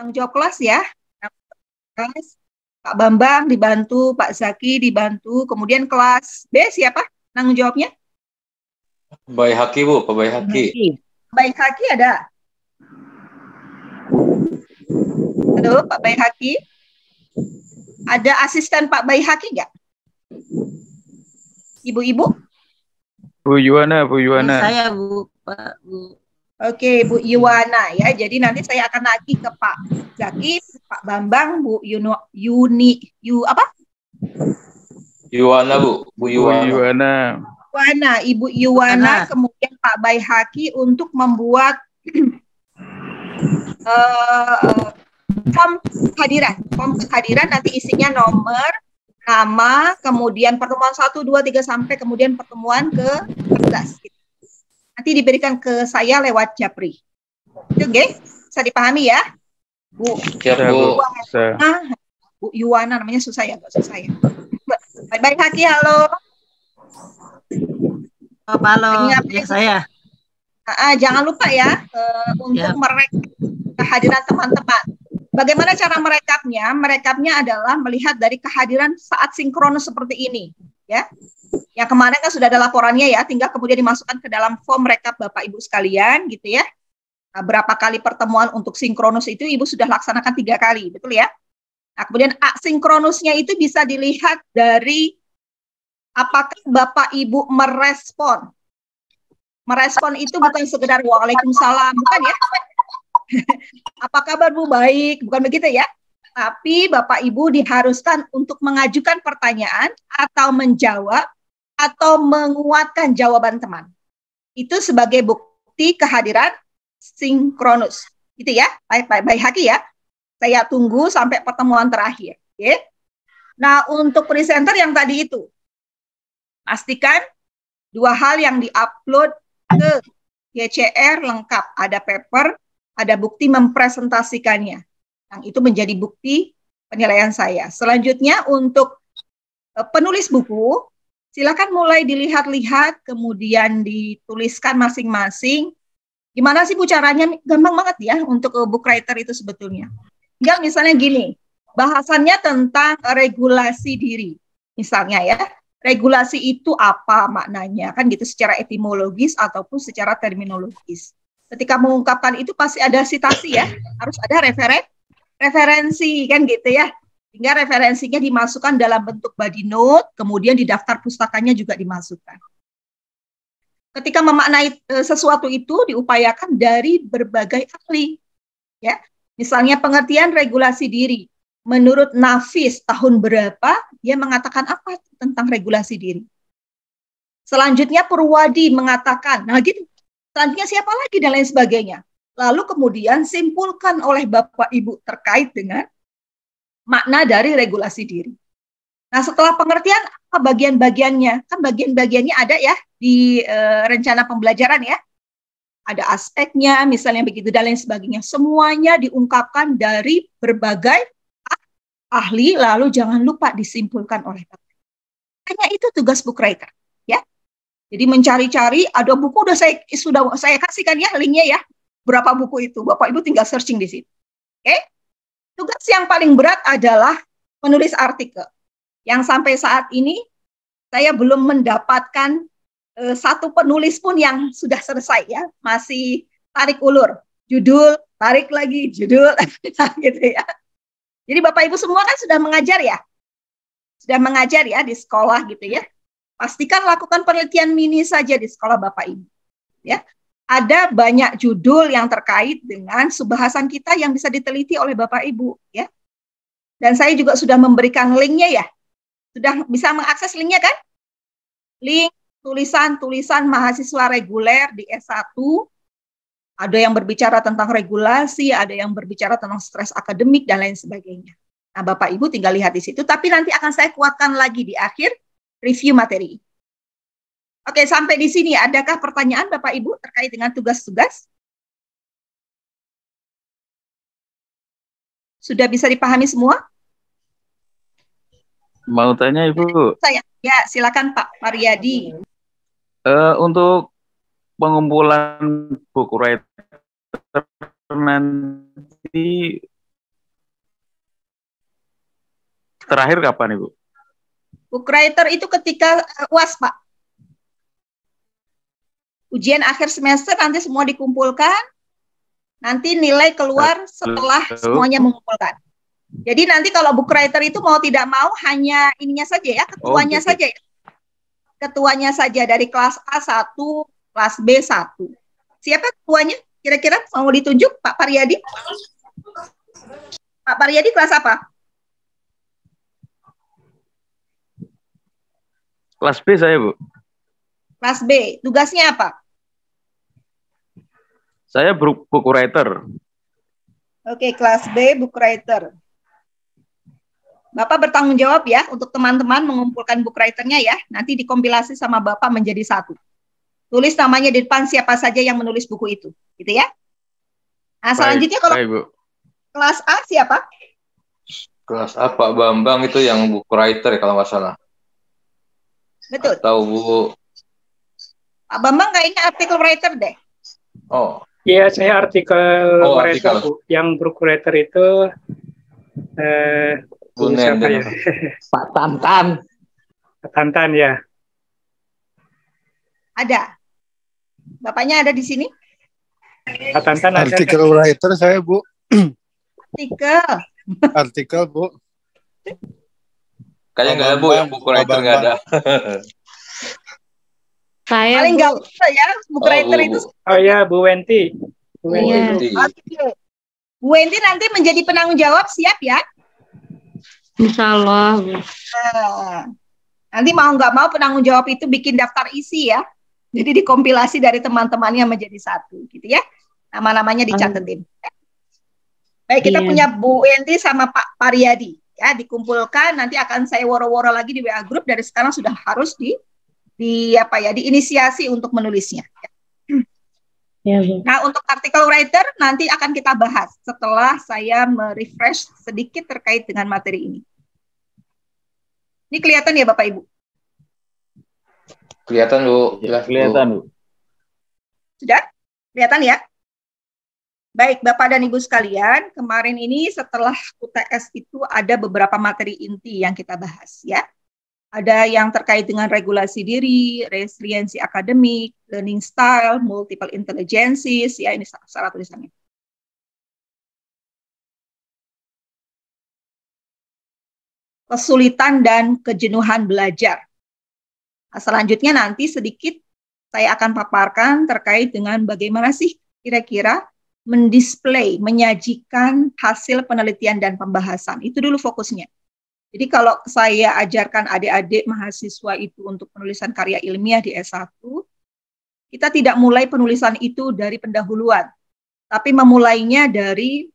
tanggung jawab kelas ya. Kelas, Pak Bambang dibantu, Pak Zaki dibantu, kemudian kelas B siapa tanggung jawabnya? Baik Haki, Bu, Pak Baik Haki. Baik Haki ada? Halo, Pak Baik Haki? Ada asisten Pak Baik Haki nggak? Ibu-ibu? Bu Yuwana, Bu Yuwana. Saya Bu, Pak Bu. Oke, Bu Yuwana ya. Jadi nanti saya akan lagi ke Pak Zaki, Pak Bambang, Bu apa? Yuwana, Bu. Bu Yuwana. Bu Yuwana. Yuwana, Ibu Yuwana, kemudian Pak Baik Haki untuk membuat form kehadiran nanti isinya nomor, nama, kemudian pertemuan 1, 2, 3 sampai kemudian pertemuan ke-14. Nanti diberikan ke saya lewat Japri. Itu oke? Bisa dipahami ya? Bu. Siap, Bu. Bu Yuwana namanya susah ya, enggak susah ya. Baik Haki, halo. Halo, ya saya. Jangan lupa ya untuk merekap kehadiran teman-teman. Bagaimana cara merekapnya? Merekapnya adalah melihat dari kehadiran saat sinkronus seperti ini, ya. Yang kemarin kan sudah ada laporannya ya, tinggal kemudian dimasukkan ke dalam form rekap Bapak Ibu sekalian, gitu ya. Nah, berapa kali pertemuan untuk sinkronus itu Ibu sudah laksanakan 3 kali, betul ya? Nah, kemudian asinkronusnya itu bisa dilihat dari apakah Bapak Ibu merespon. Merespon itu bukan sekedar waalaikumsalam, bukan ya? Apa kabar Bu? Baik, bukan begitu ya? Tapi Bapak Ibu diharuskan untuk mengajukan pertanyaan atau menjawab atau menguatkan jawaban teman. Itu sebagai bukti kehadiran sinkronus. Gitu ya, baik Haki ya. Saya tunggu sampai pertemuan terakhir. Okay? Nah, untuk presenter yang tadi itu, pastikan 2 hal yang diupload ke GCR lengkap. Ada paper, ada bukti mempresentasikannya. Yang itu menjadi bukti penilaian saya. Selanjutnya untuk penulis buku, silakan mulai dilihat-lihat, kemudian dituliskan masing-masing. Gimana sih Bu caranya? Gampang banget ya untuk book writer itu sebetulnya. Tinggal misalnya gini, bahasannya tentang regulasi diri. Misalnya ya, regulasi itu apa maknanya? Kan gitu secara etimologis ataupun secara terminologis. Ketika mengungkapkan itu pasti ada citasi ya, harus ada referensi kan gitu ya. Sehingga referensinya dimasukkan dalam bentuk body note, kemudian di daftar pustakanya juga dimasukkan. Ketika memaknai sesuatu itu diupayakan dari berbagai ahli. Ya. Misalnya pengertian regulasi diri. Menurut Nafis tahun berapa dia mengatakan apa tentang regulasi diri. Selanjutnya Purwadi mengatakan, nah gitu. Selanjutnya siapa lagi dan lain sebagainya. Lalu kemudian simpulkan oleh Bapak Ibu terkait dengan makna dari regulasi diri. Nah setelah pengertian apa bagian-bagiannya? Kan bagian-bagiannya ada ya di rencana pembelajaran ya. Ada aspeknya misalnya begitu dan lain sebagainya. Semuanya diungkapkan dari berbagai ahli lalu jangan lupa disimpulkan oleh Bapak. Hanya itu tugas book writer ya. Jadi mencari-cari, ada buku sudah saya kasihkan ya linknya ya. Berapa buku itu? Bapak Ibu tinggal searching di situ. Oke? Tugas yang paling berat adalah menulis artikel. Yang sampai saat ini saya belum mendapatkan satu penulis pun yang sudah selesai ya. Masih tarik ulur. Judul, tarik lagi, judul, gitu ya. Jadi Bapak Ibu semua kan sudah mengajar ya. Sudah mengajar ya di sekolah gitu ya. Pastikan lakukan penelitian mini saja di sekolah Bapak Ibu. Ya, ada banyak judul yang terkait dengan subbahasan kita yang bisa diteliti oleh Bapak Ibu. Ya, dan saya juga sudah memberikan linknya ya. Sudah bisa mengakses linknya kan? Link tulisan-tulisan mahasiswa reguler di S1. Ada yang berbicara tentang regulasi, ada yang berbicara tentang stres akademik dan lain sebagainya. Nah, Bapak Ibu tinggal lihat di situ. Tapi nanti akan saya kuatkan lagi di akhir review materi. Oke, sampai di sini adakah pertanyaan Bapak Ibu terkait dengan tugas-tugas? Sudah bisa dipahami semua? Mau tanya Ibu? Ya, silakan Pak Mariadi. Untuk pengumpulan buku writer nanti terakhir kapan Ibu? Book writer itu ketika UAS, Pak. Ujian akhir semester nanti semua dikumpulkan, nanti nilai keluar setelah semuanya mengumpulkan. Jadi nanti kalau book writer itu mau tidak mau hanya ininya saja ya, ketuanya gitu. saja. Ketuanya saja dari kelas A1, kelas B1. Siapa ketuanya? Kira-kira mau ditunjuk Pak Paryadi? Pak Paryadi kelas apa? Kelas B saya, Bu. Kelas B. Tugasnya apa? Saya book writer. Oke, kelas B, book writer. Bapak bertanggung jawab ya untuk teman-teman mengumpulkan book writernya ya. Nanti dikompilasi sama Bapak menjadi satu. Tulis namanya di depan siapa saja yang menulis buku itu. Gitu ya. Nah, selanjutnya kalau kelas A siapa? Kelas A Pak Bambang itu yang book writer kalau nggak salah. Betul. Tahu Bu. Pak Bambang kayaknya artikel writer deh. Oh. Iya, saya artikel writer, Bu. Yang book writer itu siapa ya? Pak Tantan. Pak Tantan ya. Ada. Bapaknya ada di sini? Pak Tantan ada. Artikel writer saya, Bu. Artikel, Bu. Kayaknya nggak ada Bu, yang book writer nggak ada. Saya paling nggak usah ya book writer Bu. itu. Oh ya, Bu Wenti. Bu Wenti. Bu Wenti nanti menjadi penanggung jawab, siap ya? Insya Allah. Nanti mau nggak mau penanggung jawab itu bikin daftar isi ya. Jadi dikompilasi dari teman-temannya menjadi satu, gitu ya. Nama-namanya dicatetin. Baik, kita punya Bu Wenti sama Pak Paryadi. Ya, dikumpulkan, nanti akan saya woro-woro lagi di WA Group. Dari sekarang sudah harus diinisiasi untuk menulisnya. Ya, Bu. Nah, untuk artikel writer nanti akan kita bahas setelah saya merefresh sedikit terkait dengan materi ini. Ini kelihatan ya Bapak Ibu? Kelihatan Bu. Ya, kelihatan Bu. Sudah? Kelihatan ya? Baik, Bapak dan Ibu sekalian, kemarin ini setelah UTS itu ada beberapa materi inti yang kita bahas ya. Ada yang terkait dengan regulasi diri, resiliensi akademik, learning style, multiple intelligences, ya ini salah tulisannya. Kesulitan dan kejenuhan belajar. Nah, selanjutnya nanti sedikit saya akan paparkan terkait dengan bagaimana sih kira-kira mendisplay, menyajikan hasil penelitian dan pembahasan. Itu dulu fokusnya. Jadi kalau saya ajarkan adik-adik mahasiswa itu untuk penulisan karya ilmiah di S1, kita tidak mulai penulisan itu dari pendahuluan, tapi memulainya dari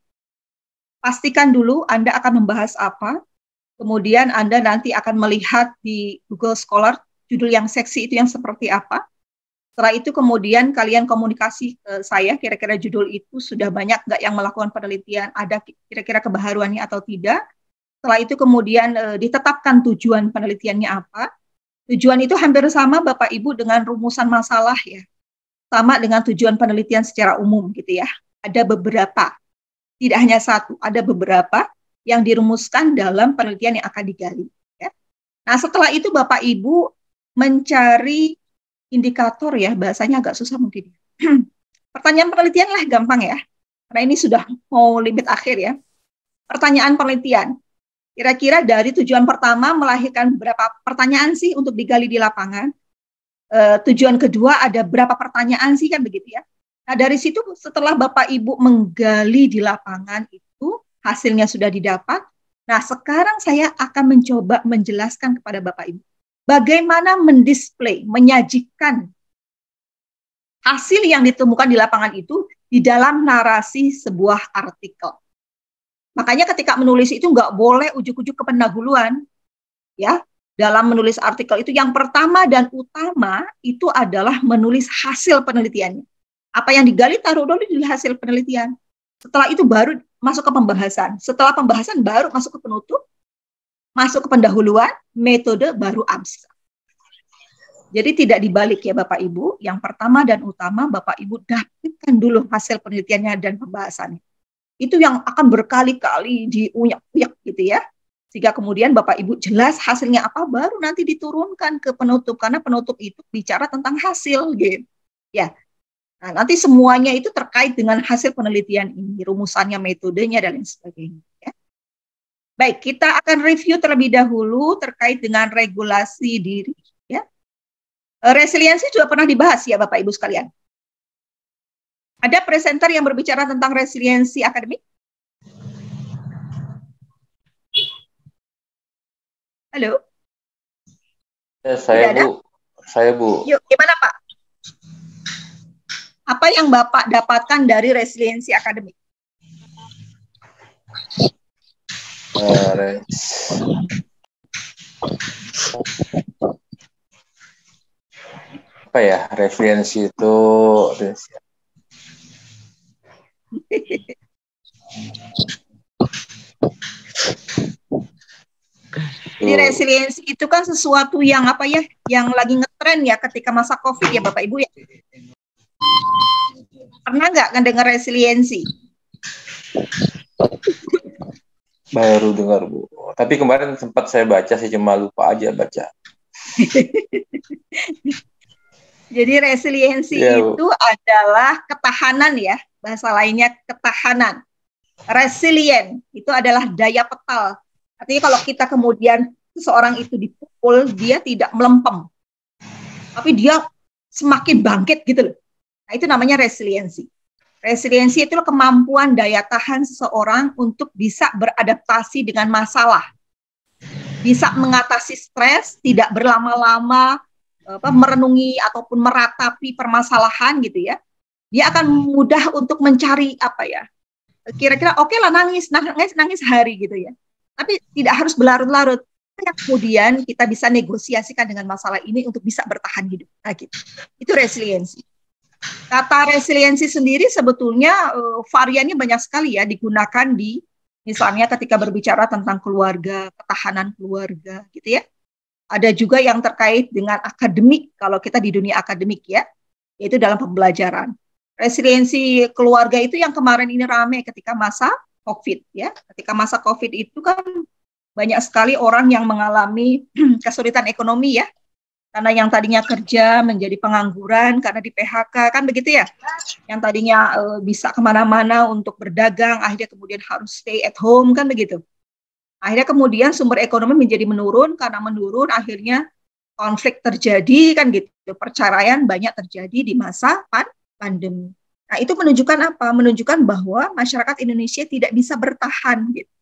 pastikan dulu Anda akan membahas apa, kemudian Anda nanti akan melihat di Google Scholar judul yang seksi itu yang seperti apa. Setelah itu kemudian kalian komunikasi ke saya, kira-kira judul itu sudah banyak nggak yang melakukan penelitian, ada kira-kira kebaharuannya atau tidak. Setelah itu kemudian ditetapkan tujuan penelitiannya apa. Tujuan itu hampir sama Bapak Ibu dengan rumusan masalah ya. Sama dengan tujuan penelitian secara umum gitu ya. Ada beberapa, tidak hanya satu, ada beberapa yang dirumuskan dalam penelitian yang akan digali. Ya. Nah setelah itu Bapak Ibu mencari indikator ya, bahasanya agak susah mungkin. Pertanyaan penelitian lah gampang ya, karena ini sudah mau limit akhir ya. Pertanyaan penelitian. Kira-kira dari tujuan pertama melahirkan berapa pertanyaan sih untuk digali di lapangan. Tujuan kedua ada berapa pertanyaan sih kan begitu ya. Nah dari situ setelah Bapak Ibu menggali di lapangan itu hasilnya sudah didapat. Nah sekarang saya akan mencoba menjelaskan kepada Bapak Ibu bagaimana mendisplay, menyajikan hasil yang ditemukan di lapangan itu di dalam narasi sebuah artikel. Makanya ketika menulis itu nggak boleh ujuk-ujuk ke pendahuluan. Ya, dalam menulis artikel itu yang pertama dan utama itu adalah menulis hasil penelitiannya. Apa yang digali taruh dulu di hasil penelitian. Setelah itu baru masuk ke pembahasan. Setelah pembahasan baru masuk ke penutup, masuk ke pendahuluan, metode baru abstrak. Jadi tidak dibalik ya Bapak Ibu. Yang pertama dan utama Bapak Ibu dapatkan dulu hasil penelitiannya dan pembahasannya. Itu yang akan berkali-kali diuyak-uyak gitu ya. Sehingga kemudian Bapak Ibu jelas hasilnya apa, baru nanti diturunkan ke penutup, karena penutup itu bicara tentang hasil gitu. Ya. Nah, nanti semuanya itu terkait dengan hasil penelitian ini, rumusannya, metodenya, dan lain sebagainya. Ya. Baik, kita akan review terlebih dahulu terkait dengan regulasi diri. Ya. Resiliensi juga pernah dibahas ya Bapak Ibu sekalian. Ada presenter yang berbicara tentang resiliensi akademik? Halo? Ya, saya Tidak ada? Bu. Saya Bu. Yuk, gimana Pak? Apa yang Bapak dapatkan dari resiliensi akademik? Apa ya, resiliensi itu Jadi resiliensi itu kan sesuatu yang apa ya, yang lagi ngetren ya ketika masa COVID ya Bapak Ibu ya. Pernah nggak ngedengar resiliensi? baru dengar Bu. Tapi kemarin sempat saya baca sih, cuma lupa aja baca. Jadi resiliensi itu adalah ketahanan ya, bahasa lainnya ketahanan. Resilient itu adalah daya petal. Artinya kalau kita kemudian seseorang itu dipukul, dia tidak melempem, tapi dia semakin bangkit gitu loh. Nah, itu namanya resiliensi. Resiliensi itu kemampuan daya tahan seseorang untuk bisa beradaptasi dengan masalah, bisa mengatasi stres, tidak berlama-lama merenungi ataupun meratapi permasalahan gitu ya. Dia akan mudah untuk mencari apa ya, kira-kira oke lah nangis hari gitu ya. Tapi tidak harus berlarut-larut. Kemudian kita bisa negosiasikan dengan masalah ini untuk bisa bertahan hidup. Nah, gitu. Itu resiliensi. Kata resiliensi sendiri sebetulnya variannya banyak sekali ya, digunakan di misalnya ketika berbicara tentang keluarga, ketahanan keluarga gitu ya. Ada juga yang terkait dengan akademik, kalau kita di dunia akademik ya, yaitu dalam pembelajaran. Resiliensi keluarga itu yang kemarin ini ramai ketika masa COVID ya. Ketika masa COVID itu kan banyak sekali orang yang mengalami kesulitan ekonomi ya. Karena yang tadinya kerja menjadi pengangguran karena di PHK kan begitu ya. Yang tadinya bisa kemana-mana untuk berdagang, akhirnya kemudian harus stay at home kan begitu. Akhirnya kemudian sumber ekonomi menjadi menurun, karena menurun akhirnya konflik terjadi kan gitu. Perceraian banyak terjadi di masa pandemi. Nah, itu menunjukkan apa? Menunjukkan bahwa masyarakat Indonesia tidak bisa bertahan gitu.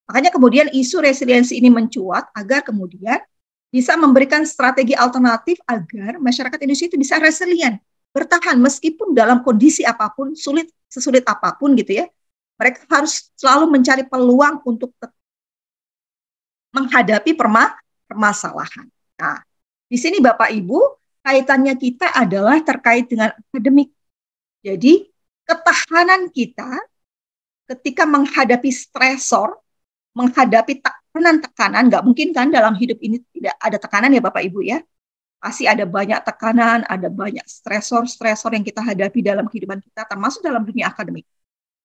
Makanya kemudian isu resiliensi ini mencuat agar kemudian bisa memberikan strategi alternatif agar masyarakat Indonesia itu bisa resilient, bertahan meskipun dalam kondisi apapun, sesulit apapun gitu ya. Mereka harus selalu mencari peluang untuk menghadapi permasalahan. Nah, di sini Bapak Ibu, kaitannya kita adalah terkait dengan akademik. Jadi, ketahanan kita ketika menghadapi stresor, menghadapi tekanan-tekanan, nggak mungkin kan dalam hidup ini tidak ada tekanan ya Bapak Ibu ya. Pasti ada banyak tekanan, ada banyak stresor yang kita hadapi dalam kehidupan kita, termasuk dalam dunia akademik.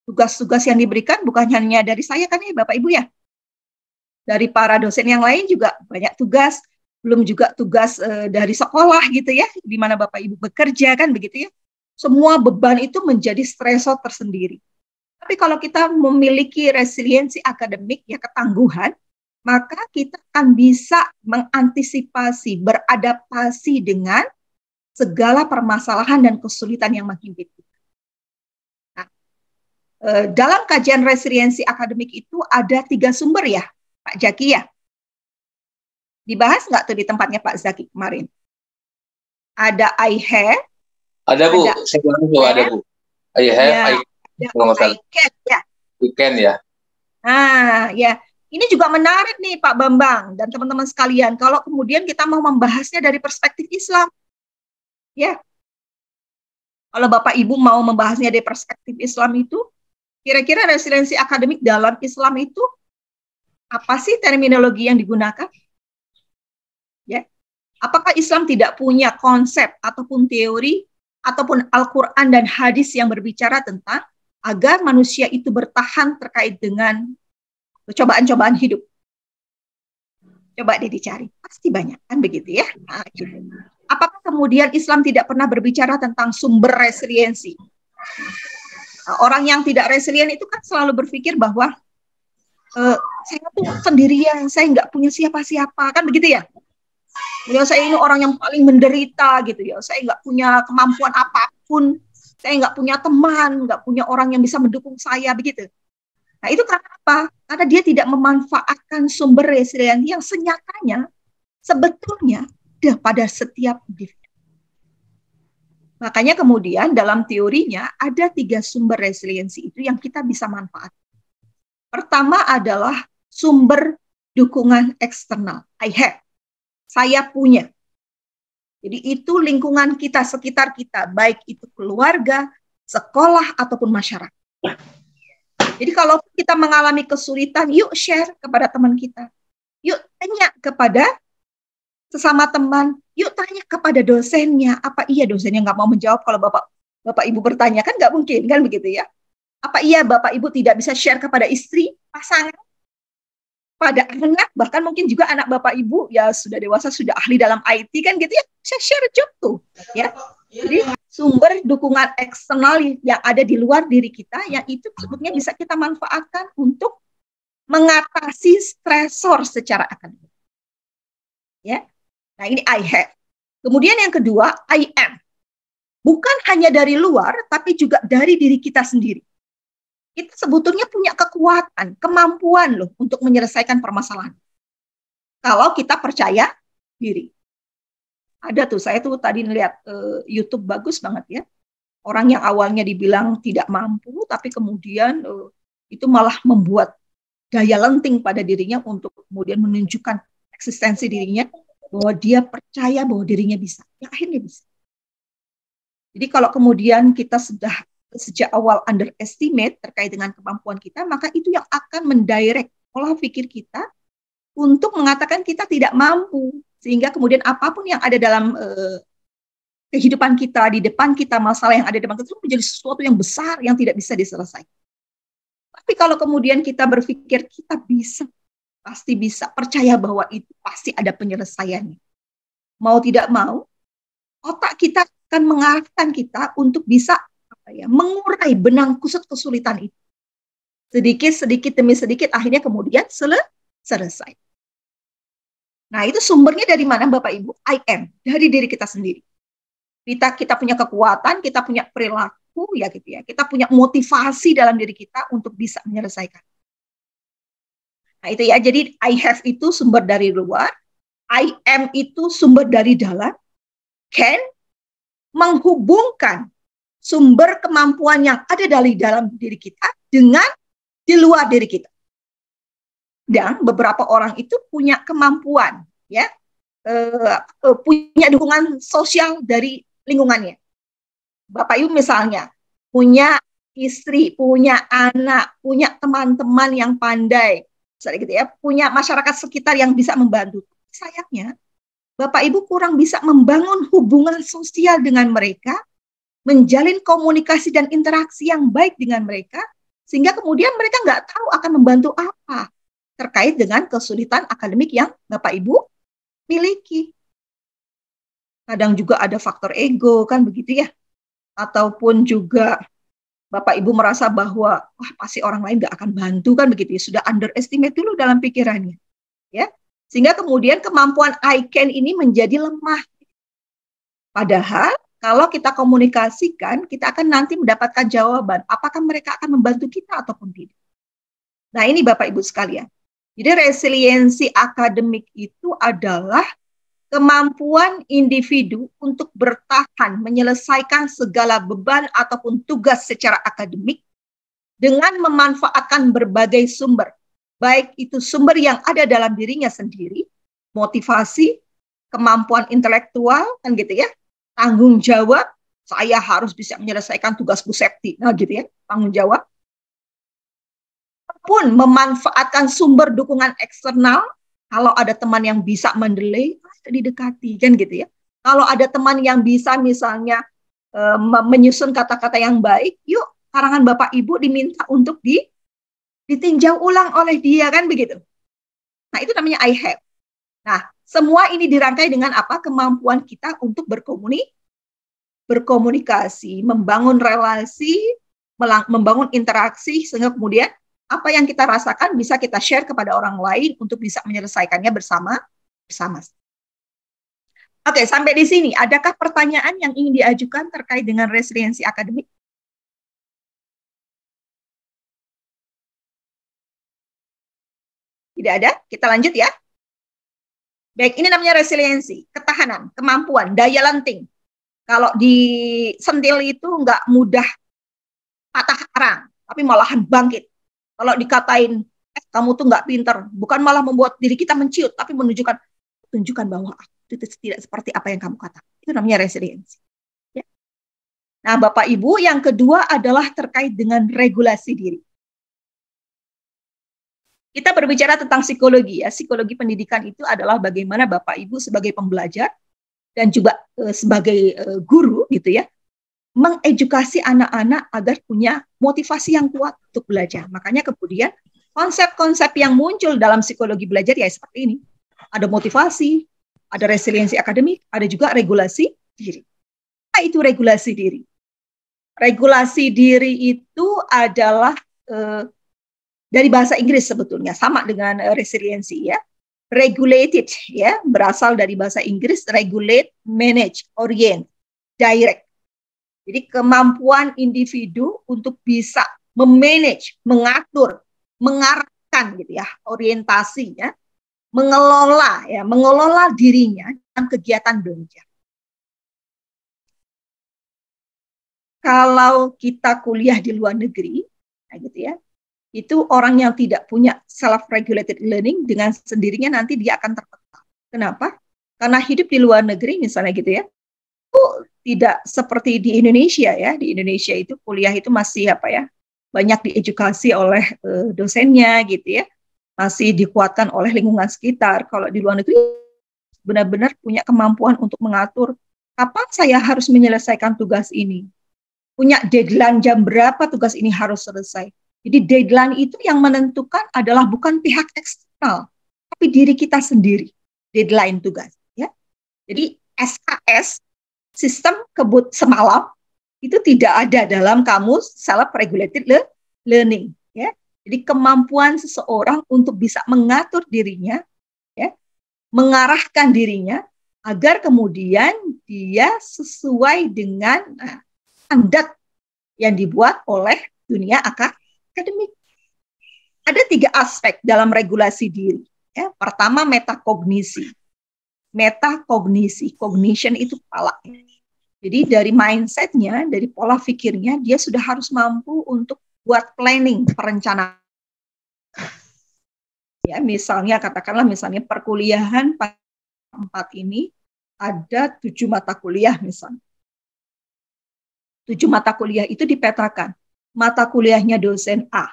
Tugas-tugas yang diberikan bukan hanya dari saya kan ya Bapak Ibu ya. Dari para dosen yang lain juga banyak tugas, belum juga tugas dari sekolah gitu ya, di mana Bapak Ibu bekerja kan begitu ya. Semua beban itu menjadi stresor tersendiri. Tapi kalau kita memiliki resiliensi akademik, ya ketangguhan, maka kita akan bisa mengantisipasi, beradaptasi dengan segala permasalahan dan kesulitan yang menghinggapi kita. Nah, dalam kajian resiliensi akademik itu ada 3 sumber ya, Pak Zaki ya. Dibahas nggak tuh di tempatnya Pak Zaki kemarin? Ada I have. Ada Bu, saya ada Bu. I have, I can ya. You can ya. Nah, ya. Ini juga menarik nih Pak Bambang dan teman-teman sekalian. Kalau kemudian kita mau membahasnya dari perspektif Islam. Ya. Kalau Bapak Ibu mau membahasnya dari perspektif Islam itu, kira-kira resiliensi akademik dalam Islam itu apa sih terminologi yang digunakan? Ya. Apakah Islam tidak punya konsep ataupun teori ataupun Al-Quran dan hadis yang berbicara tentang agar manusia itu bertahan terkait dengan cobaan-cobaan hidup? Coba deh dicari, pasti banyak kan begitu ya. Nah, gitu. Apakah kemudian Islam tidak pernah berbicara tentang sumber resiliensi? Nah, orang yang tidak resilient itu kan selalu berpikir bahwa saya tuh sendirian, saya nggak punya siapa-siapa, kan begitu ya? Ya saya ini orang yang paling menderita gitu ya, saya nggak punya kemampuan apapun, saya nggak punya teman, nggak punya orang yang bisa mendukung saya, begitu. Nah itu karena apa? Karena dia tidak memanfaatkan sumber resiliensi yang senyatanya sebetulnya ada pada setiap individu. Makanya kemudian dalam teorinya ada 3 sumber resiliensi itu yang kita bisa manfaatkan. Pertama adalah sumber dukungan eksternal. I have. Saya punya. Jadi itu lingkungan kita, sekitar kita, baik itu keluarga, sekolah, ataupun masyarakat. Jadi kalau kita mengalami kesulitan, yuk share kepada teman kita. Yuk tanya kepada sesama teman. Yuk tanya kepada dosennya. Apa iya dosennya nggak mau menjawab kalau Bapak Ibu bertanya? Kan nggak mungkin, kan begitu ya. Apa iya Bapak Ibu tidak bisa share kepada istri, pasangan, pada anak, bahkan mungkin juga anak Bapak Ibu ya sudah dewasa, sudah ahli dalam IT kan gitu ya, bisa share job tuh ya. Jadi sumber dukungan eksternal yang ada di luar diri kita yang itu sebetulnya bisa kita manfaatkan untuk mengatasi stresor secara akademik. Ya. Nah, ini I have. Kemudian yang kedua, I am. Bukan hanya dari luar tapi juga dari diri kita sendiri. Kita sebetulnya punya kekuatan, kemampuan loh untuk menyelesaikan permasalahan. Kalau kita percaya diri. Ada tuh, saya tuh tadi ngeliat YouTube bagus banget ya. Orang yang awalnya dibilang tidak mampu, tapi kemudian itu malah membuat daya lenting pada dirinya untuk kemudian menunjukkan eksistensi dirinya, bahwa dia percaya bahwa dirinya bisa. Ya akhirnya bisa. Jadi kalau kemudian kita sudah sejak awal underestimate terkait dengan kemampuan kita, maka itu yang akan mendirect pola pikir kita untuk mengatakan kita tidak mampu. Sehingga kemudian apapun yang ada dalam kehidupan kita, di depan kita, masalah yang ada di depan kita itu menjadi sesuatu yang besar yang tidak bisa diselesaikan. Tapi kalau kemudian kita berpikir kita bisa, pasti bisa, percaya bahwa itu pasti ada penyelesaiannya. Mau tidak mau, otak kita akan mengarahkan kita untuk bisa mengurai benang kusut kesulitan itu. Sedikit demi sedikit akhirnya kemudian selesai. Nah itu sumbernya dari mana Bapak Ibu? I am, dari diri kita sendiri. Kita punya kekuatan, kita punya perilaku ya gitu ya. Kita punya motivasi dalam diri kita untuk bisa menyelesaikan. Nah itu ya, jadi I have itu sumber dari luar, I am itu sumber dari dalam, can menghubungkan sumber kemampuan yang ada dari dalam diri kita dengan di luar diri kita. Dan beberapa orang itu punya kemampuan, ya, punya dukungan sosial dari lingkungannya. Bapak Ibu misalnya punya istri, punya anak, punya teman-teman yang pandai, misalnya gitu ya, punya masyarakat sekitar yang bisa membantu. Sayangnya, Bapak Ibu kurang bisa membangun hubungan sosial dengan mereka, menjalin komunikasi dan interaksi yang baik dengan mereka, sehingga kemudian mereka nggak tahu akan membantu apa terkait dengan kesulitan akademik yang Bapak Ibu miliki. Kadang juga ada faktor ego, kan begitu ya. Ataupun juga Bapak Ibu merasa bahwa wah pasti orang lain nggak akan bantu, kan begitu ya. Sudah underestimate dulu dalam pikirannya. Ya. Sehingga kemudian kemampuan I can ini menjadi lemah. Padahal kalau kita komunikasikan, kita akan nanti mendapatkan jawaban apakah mereka akan membantu kita ataupun tidak. Nah ini Bapak Ibu sekalian. Jadi resiliensi akademik itu adalah kemampuan individu untuk bertahan menyelesaikan segala beban ataupun tugas secara akademik dengan memanfaatkan berbagai sumber. Baik itu sumber yang ada dalam dirinya sendiri, motivasi, kemampuan intelektual, kan gitu ya, tanggung jawab, saya harus bisa menyelesaikan tugas Bu Septi, nah gitu ya, tanggung jawab. Pun memanfaatkan sumber dukungan eksternal, kalau ada teman yang bisa mendelay, didekati, kan gitu ya. Kalau ada teman yang bisa misalnya menyusun kata-kata yang baik, yuk karangan Bapak Ibu diminta untuk ditinjau ulang oleh dia, kan begitu. Nah itu namanya I have. Nah, semua ini dirangkai dengan apa? Kemampuan kita untuk berkomunikasi, membangun relasi, membangun interaksi, sehingga kemudian apa yang kita rasakan bisa kita share kepada orang lain untuk bisa menyelesaikannya bersama. Oke, sampai di sini. Adakah pertanyaan yang ingin diajukan terkait dengan resiliensi akademik? Tidak ada? Kita lanjut ya. Baik, ini namanya resiliensi, ketahanan, kemampuan, daya lenting. Kalau disentil itu nggak mudah patah karang, tapi malahan bangkit. Kalau dikatain, kamu tuh nggak pinter, bukan malah membuat diri kita menciut, tapi tunjukkan bahwa itu tidak seperti apa yang kamu katakan. Itu namanya resiliensi. Ya. Nah, Bapak Ibu, yang kedua adalah terkait dengan regulasi diri. Kita berbicara tentang psikologi ya. Psikologi pendidikan itu adalah bagaimana Bapak Ibu sebagai pembelajar dan juga sebagai guru gitu ya, mengedukasi anak-anak agar punya motivasi yang kuat untuk belajar. Makanya kemudian konsep-konsep yang muncul dalam psikologi belajar ya seperti ini. Ada motivasi, ada resiliensi akademik, ada juga regulasi diri. Apa itu regulasi diri? Regulasi diri itu adalah dari bahasa Inggris sebetulnya, sama dengan resiliensi ya. Regulated ya, berasal dari bahasa Inggris regulate, manage, orient, direct. Jadi kemampuan individu untuk bisa memanage, mengatur, mengarahkan gitu ya, orientasi ya, mengelola dirinya dalam kegiatan belajar. Kalau kita kuliah di luar negeri, nah gitu ya, itu orang yang tidak punya self-regulated learning dengan sendirinya nanti dia akan tertekan. Kenapa? Karena hidup di luar negeri misalnya gitu ya, itu tidak seperti di Indonesia ya. Di Indonesia itu kuliah itu masih banyak diedukasi oleh dosennya gitu ya, masih dikuatkan oleh lingkungan sekitar. Kalau di luar negeri benar-benar punya kemampuan untuk mengatur kapan saya harus menyelesaikan tugas ini, punya deadline jam berapa tugas ini harus selesai. Jadi deadline itu yang menentukan adalah bukan pihak eksternal, tapi diri kita sendiri, deadline tugas. Ya. Jadi SKS, sistem kebut semalam, itu tidak ada dalam kamus self-regulated learning. Ya. Jadi kemampuan seseorang untuk bisa mengatur dirinya, ya, mengarahkan dirinya, agar kemudian dia sesuai dengan standar yang dibuat oleh dunia akademik. Ada 3 aspek dalam regulasi diri. Ya, pertama metakognisi. Metakognisi, cognition itu kepala. Jadi dari mindsetnya, dari pola pikirnya, dia sudah harus mampu untuk buat planning, perencanaan. Ya, katakanlah perkuliahan 4 ini ada 7 mata kuliah misalnya. 7 mata kuliah itu dipetakan. Mata kuliahnya dosen A,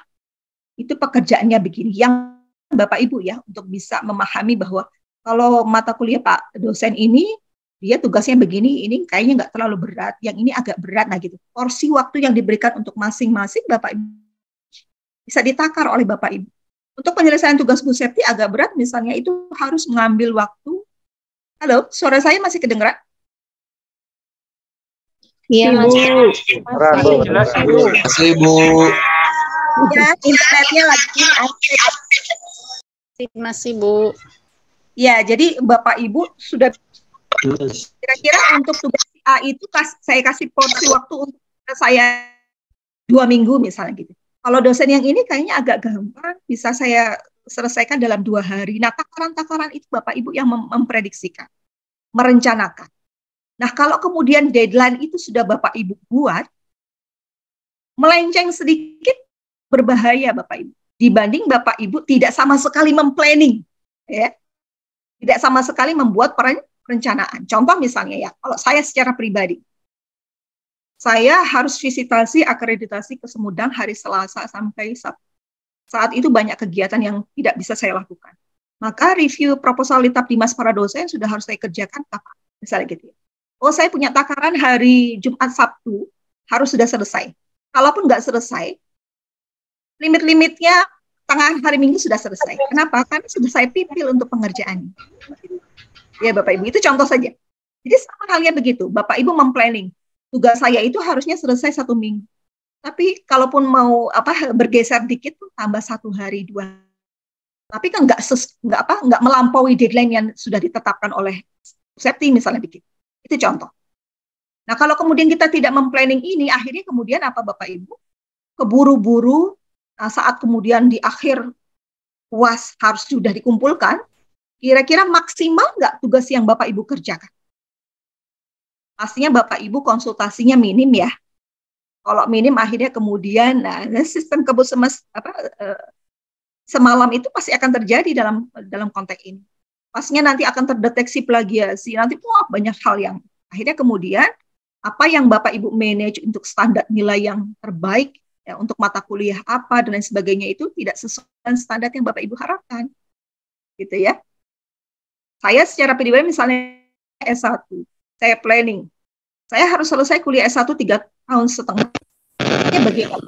itu pekerjaannya begini. Yang Bapak Ibu ya, untuk bisa memahami bahwa kalau mata kuliah Pak dosen ini, dia tugasnya begini, ini kayaknya nggak terlalu berat, yang ini agak berat, nah gitu. Porsi waktu yang diberikan untuk masing-masing Bapak Ibu bisa ditakar oleh Bapak Ibu. Untuk penyelesaian tugas Bu Septi agak berat, misalnya itu harus mengambil waktu. Halo, suara saya masih kedengeran? Iya, Mas. Jelas, Ibu. Ibu. Ya, internetnya lagi Masih, Bu. Ya, jadi Bapak Ibu sudah kira-kira untuk tugas A itu saya kasih porsi waktu untuk saya 2 minggu misalnya gitu. Kalau dosen yang ini kayaknya agak gampang, bisa saya selesaikan dalam 2 hari. Nah, takaran-takaran itu Bapak Ibu yang memprediksikan, merencanakan. Nah, kalau kemudian deadline itu sudah Bapak Ibu buat, melenceng sedikit berbahaya Bapak Ibu. Dibanding Bapak Ibu tidak sama sekali memplanning, ya. Tidak sama sekali membuat perencanaan. Contoh misalnya ya, kalau saya secara pribadi, saya harus visitasi akreditasi ke Sumedang hari Selasa sampai Sabtu. Saat itu banyak kegiatan yang tidak bisa saya lakukan. Maka review proposal litap dimas para dosen sudah harus saya kerjakan kapan? Misalnya gitu ya. Oh, saya punya takaran hari Jumat Sabtu, harus sudah selesai. Kalaupun nggak selesai, limit-limitnya tengah hari Minggu sudah selesai. Kenapa? Karena sudah saya pipil untuk pengerjaan. Ya Bapak Ibu, itu contoh saja. Jadi sama halnya begitu, Bapak Ibu memplanning. Tugas saya itu harusnya selesai 1 minggu. Tapi kalaupun mau bergeser dikit tuh tambah 1 hari, 2 hari. Tapi kan nggak melampaui deadline yang sudah ditetapkan oleh Septi misalnya dikit. Itu contoh. Nah kalau kemudian kita tidak memplanning ini, akhirnya kemudian apa Bapak Ibu? Keburu-buru, saat kemudian di akhir UAS harus sudah dikumpulkan, kira-kira maksimal nggak tugas yang Bapak Ibu kerjakan? Pastinya Bapak Ibu konsultasinya minim ya. Kalau minim akhirnya kemudian sistem kebut semalam itu pasti akan terjadi dalam konteks ini. Pastinya nanti akan terdeteksi plagiasi, nanti banyak hal yang akhirnya kemudian apa yang Bapak Ibu manage untuk standar nilai yang terbaik ya, untuk mata kuliah apa dan lain sebagainya itu tidak sesuai dengan standar yang Bapak Ibu harapkan. Gitu ya. Saya secara pribadi misalnya S1, saya planning. Saya harus selesai kuliah S1 3,5 tahun. Ini bagaimana?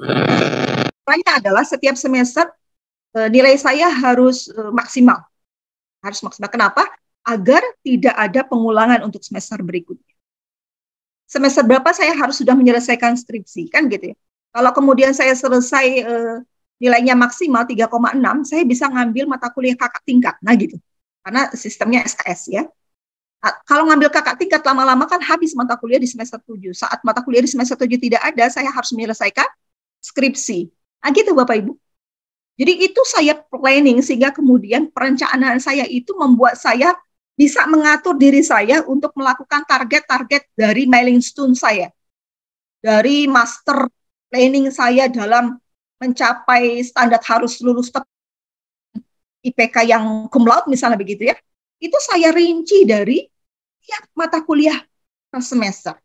Pertanyaan adalah setiap semester nilai saya harus maksimal. Harus maksimal. Kenapa? Agar tidak ada pengulangan untuk semester berikutnya. Semester berapa saya harus sudah menyelesaikan skripsi, kan gitu ya. Kalau kemudian saya selesai nilainya maksimal 3,6, saya bisa ngambil mata kuliah kakak tingkat. Nah gitu. Karena sistemnya SKS ya. Kalau ngambil kakak tingkat lama-lama kan habis mata kuliah di semester 7. Saat mata kuliah di semester 7 tidak ada, saya harus menyelesaikan skripsi. Nah gitu Bapak Ibu. Jadi itu saya planning sehingga kemudian perencanaan saya itu membuat saya bisa mengatur diri saya untuk melakukan target-target dari milestone saya. Dari master planning saya dalam mencapai standar harus lulus IPK yang cum laude misalnya begitu ya. Itu saya rinci dari mata kuliah per semester.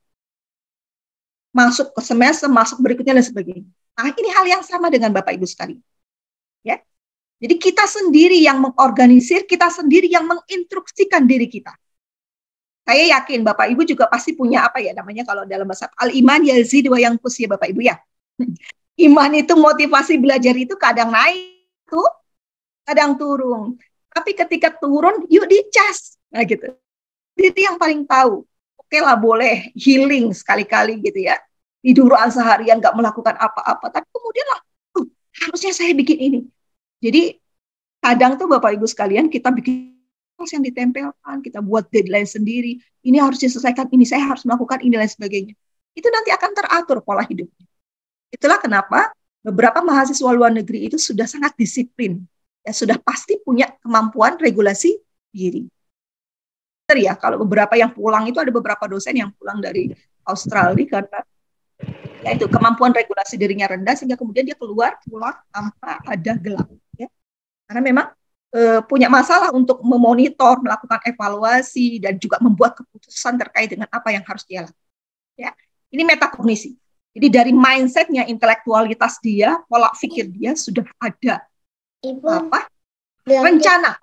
Masuk ke semester, masuk berikutnya dan sebagainya. Nah, ini hal yang sama dengan Bapak Ibu sekalian. Ya. Jadi kita sendiri yang mengorganisir, kita sendiri yang menginstruksikan diri kita. Saya yakin Bapak Ibu juga pasti punya kalau dalam bahasa al-iman yazid wa yanqus ya Bapak Ibu ya. Iman itu motivasi belajar itu kadang naik tuh, kadang turun. Tapi ketika turun, yuk dicas. Nah gitu. Itu yang paling tahu. Oke lah boleh healing sekali-kali gitu ya. Tiduran seharian gak melakukan apa-apa. Tapi kemudian harusnya saya bikin ini. Jadi kadang tuh Bapak Ibu sekalian kita bikin yang ditempelkan, kita buat deadline sendiri. Ini harus diselesaikan, ini saya harus melakukan ini dan sebagainya. Itu nanti akan teratur pola hidupnya. Itulah kenapa beberapa mahasiswa luar negeri itu sudah sangat disiplin. Ya, sudah pasti punya kemampuan regulasi diri. Ya, kalau beberapa yang pulang itu ada beberapa dosen yang pulang dari Australia karena itu kemampuan regulasi dirinya rendah sehingga kemudian dia pulang tanpa ada gelar. Ya. Karena memang punya masalah untuk memonitor, melakukan evaluasi dan juga membuat keputusan terkait dengan apa yang harus dia lakukan. Ya. Ini metakognisi. Jadi dari mindsetnya, intelektualitas dia, pola pikir dia sudah ada. Rencana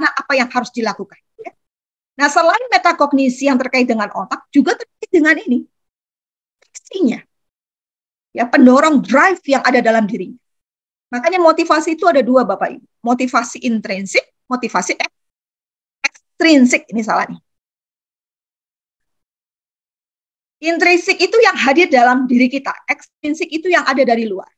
apa yang harus dilakukan ya. Nah selain metakognisi yang terkait dengan otak juga terkait dengan ini aksinya ya, pendorong drive yang ada dalam dirinya. Makanya motivasi itu ada 2 Bapak Ibu, motivasi intrinsik, motivasi ekstrinsik. Ini salah nih. Intrinsik itu yang hadir dalam diri kita, ekstrinsik itu yang ada dari luar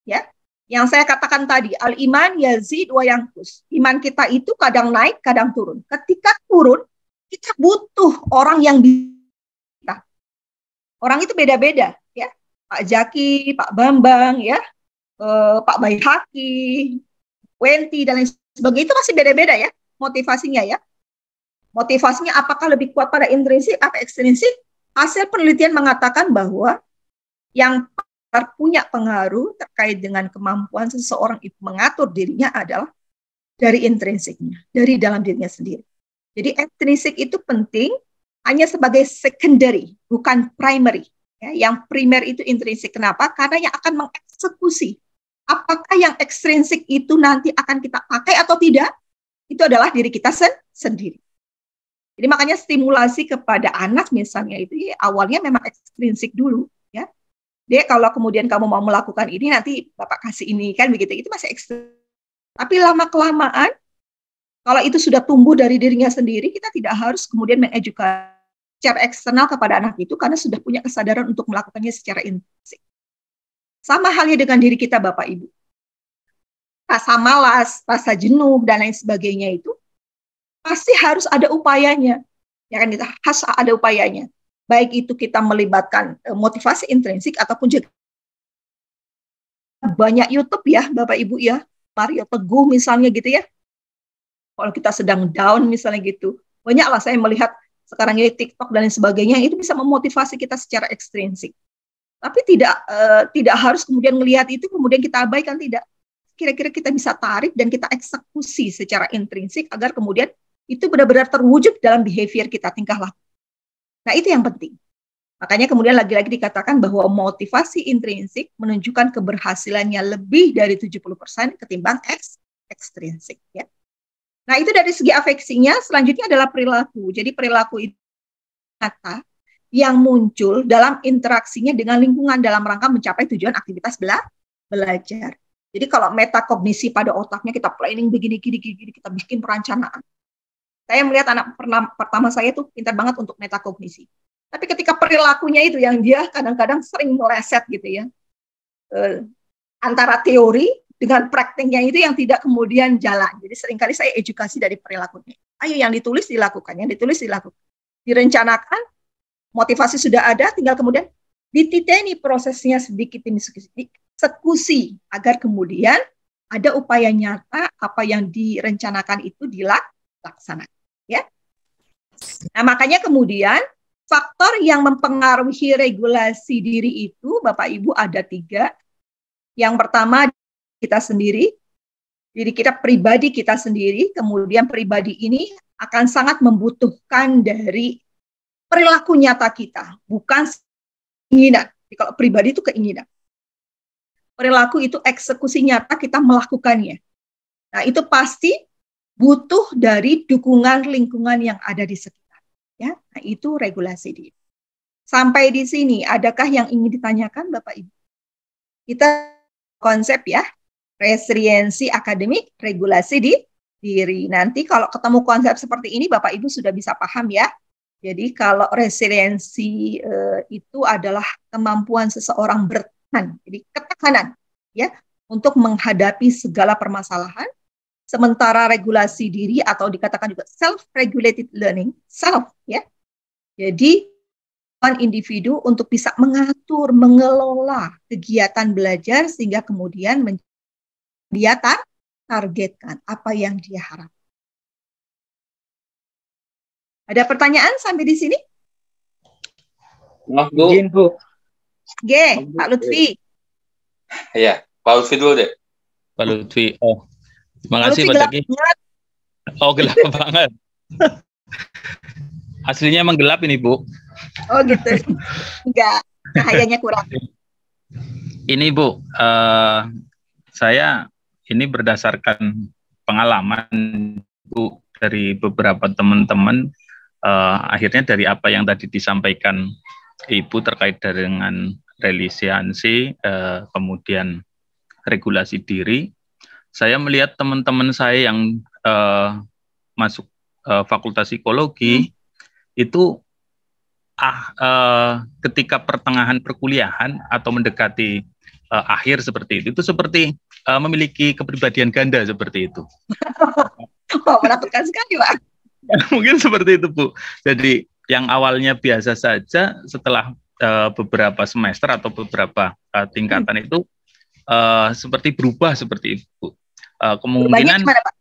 ya. Yang saya katakan tadi, al-iman yazid wa yanqus. Iman kita itu kadang naik, kadang turun. Ketika turun, kita butuh orang yang kita. Orang itu beda-beda, ya. Pak Jaki, Pak Bambang, ya, Pak Baihaki, Wenti dan lain sebagainya itu masih beda-beda ya motivasinya ya. Motivasinya apakah lebih kuat pada intrinsik atau ekstrinsik? Hasil penelitian mengatakan bahwa yang punya pengaruh terkait dengan kemampuan seseorang itu mengatur dirinya adalah dari intrinsiknya, dari dalam dirinya sendiri. Jadi ekstrinsik itu penting hanya sebagai secondary, bukan primary. Ya, yang primer itu intrinsik. Kenapa? Karena yang akan mengeksekusi apakah yang ekstrinsik itu nanti akan kita pakai atau tidak, itu adalah diri kita sendiri. Jadi makanya stimulasi kepada anak misalnya itu ya, awalnya memang ekstrinsik dulu. Ya. Dek, kalau kemudian kamu mau melakukan ini, nanti Bapak kasih ini, kan begitu. Itu masih ekstrim. Tapi lama-kelamaan, kalau itu sudah tumbuh dari dirinya sendiri, kita tidak harus kemudian mengedukasi secara eksternal kepada anak itu, karena sudah punya kesadaran untuk melakukannya secara intrinsik. Sama halnya dengan diri kita, Bapak Ibu. Rasa malas, rasa jenuh, dan lain sebagainya itu, pasti harus ada upayanya. Ya kan, kita harus ada upayanya. Baik itu kita melibatkan motivasi intrinsik ataupun juga banyak YouTube ya, Bapak Ibu ya, Mario Teguh misalnya gitu ya. Kalau kita sedang down misalnya gitu, banyaklah saya melihat sekarang ini TikTok dan lain sebagainya, itu bisa memotivasi kita secara ekstrinsik. Tapi tidak harus kemudian melihat itu kemudian kita abaikan, tidak. Kira-kira kita bisa tarik dan kita eksekusi secara intrinsik agar kemudian itu benar-benar terwujud dalam behavior kita, tingkah laku. Nah, itu yang penting. Makanya kemudian lagi-lagi dikatakan bahwa motivasi intrinsik menunjukkan keberhasilannya lebih dari 70% ketimbang ekstrinsik. Ya. Nah, itu dari segi afeksinya. Selanjutnya adalah perilaku. Jadi perilaku itu nyata yang muncul dalam interaksinya dengan lingkungan dalam rangka mencapai tujuan aktivitas belajar. Jadi kalau metakognisi pada otaknya kita planning begini, kita bikin perencanaan. Saya melihat anak pertama saya tuh pintar banget untuk metakognisi. Tapi ketika perilakunya itu yang dia kadang-kadang sering meleset gitu ya. Antara teori dengan prakteknya itu yang tidak kemudian jalan. Jadi seringkali saya edukasi dari perilakunya. Ayo yang ditulis dilakukan, direncanakan, motivasi sudah ada, tinggal kemudian dititeni prosesnya sedikit demi sedikit, eksekusi agar kemudian ada upaya nyata apa yang direncanakan itu dilaksanakan. Ya. Nah, makanya kemudian faktor yang mempengaruhi regulasi diri itu, Bapak Ibu, ada 3. Yang pertama, kita sendiri, diri kita pribadi kita sendiri, kemudian pribadi ini akan sangat membutuhkan dari perilaku nyata kita, bukan keinginan. Jadi kalau pribadi itu keinginan. Perilaku itu eksekusi nyata kita melakukannya. Nah, itu pasti butuh dari dukungan lingkungan yang ada di sekitar. Ya, nah, itu regulasi diri. Sampai di sini, adakah yang ingin ditanyakan, Bapak Ibu? Kita konsep ya, resiliensi akademik, regulasi diri. Nanti kalau ketemu konsep seperti ini, Bapak Ibu sudah bisa paham ya. Jadi kalau resiliensi itu adalah kemampuan seseorang bertahan, jadi ketahanan ya, untuk menghadapi segala permasalahan. Sementara regulasi diri atau dikatakan juga self-regulated learning, self ya. Jadi individu untuk bisa mengatur, mengelola kegiatan belajar sehingga kemudian dia targetkan apa yang dia harap. Ada pertanyaan sampai di sini? Maaf, Bu. Izin, Bu. Pak Lutfi. Iya, Pak Lutfi dulu deh. Pak Lutfi. Oh, terima kasih Pak Zaki. Oh, gelap banget. Aslinya emang gelap ini, Bu. Oh, gitu. Enggak, cahayanya kurang. Ini, Bu, saya ini berdasarkan pengalaman, Bu, dari beberapa teman-teman, akhirnya dari apa yang tadi disampaikan Ibu terkait dengan resiliensi, kemudian regulasi diri, saya melihat teman-teman saya yang masuk fakultas psikologi itu ketika pertengahan perkuliahan atau mendekati akhir seperti itu seperti memiliki kepribadian ganda seperti itu. Oh, menakutkan sekali, Pak. Mungkin seperti itu, Bu. Jadi yang awalnya biasa saja, setelah beberapa semester atau beberapa tingkatan itu seperti berubah seperti itu. Kemungkinan gimana, Pak?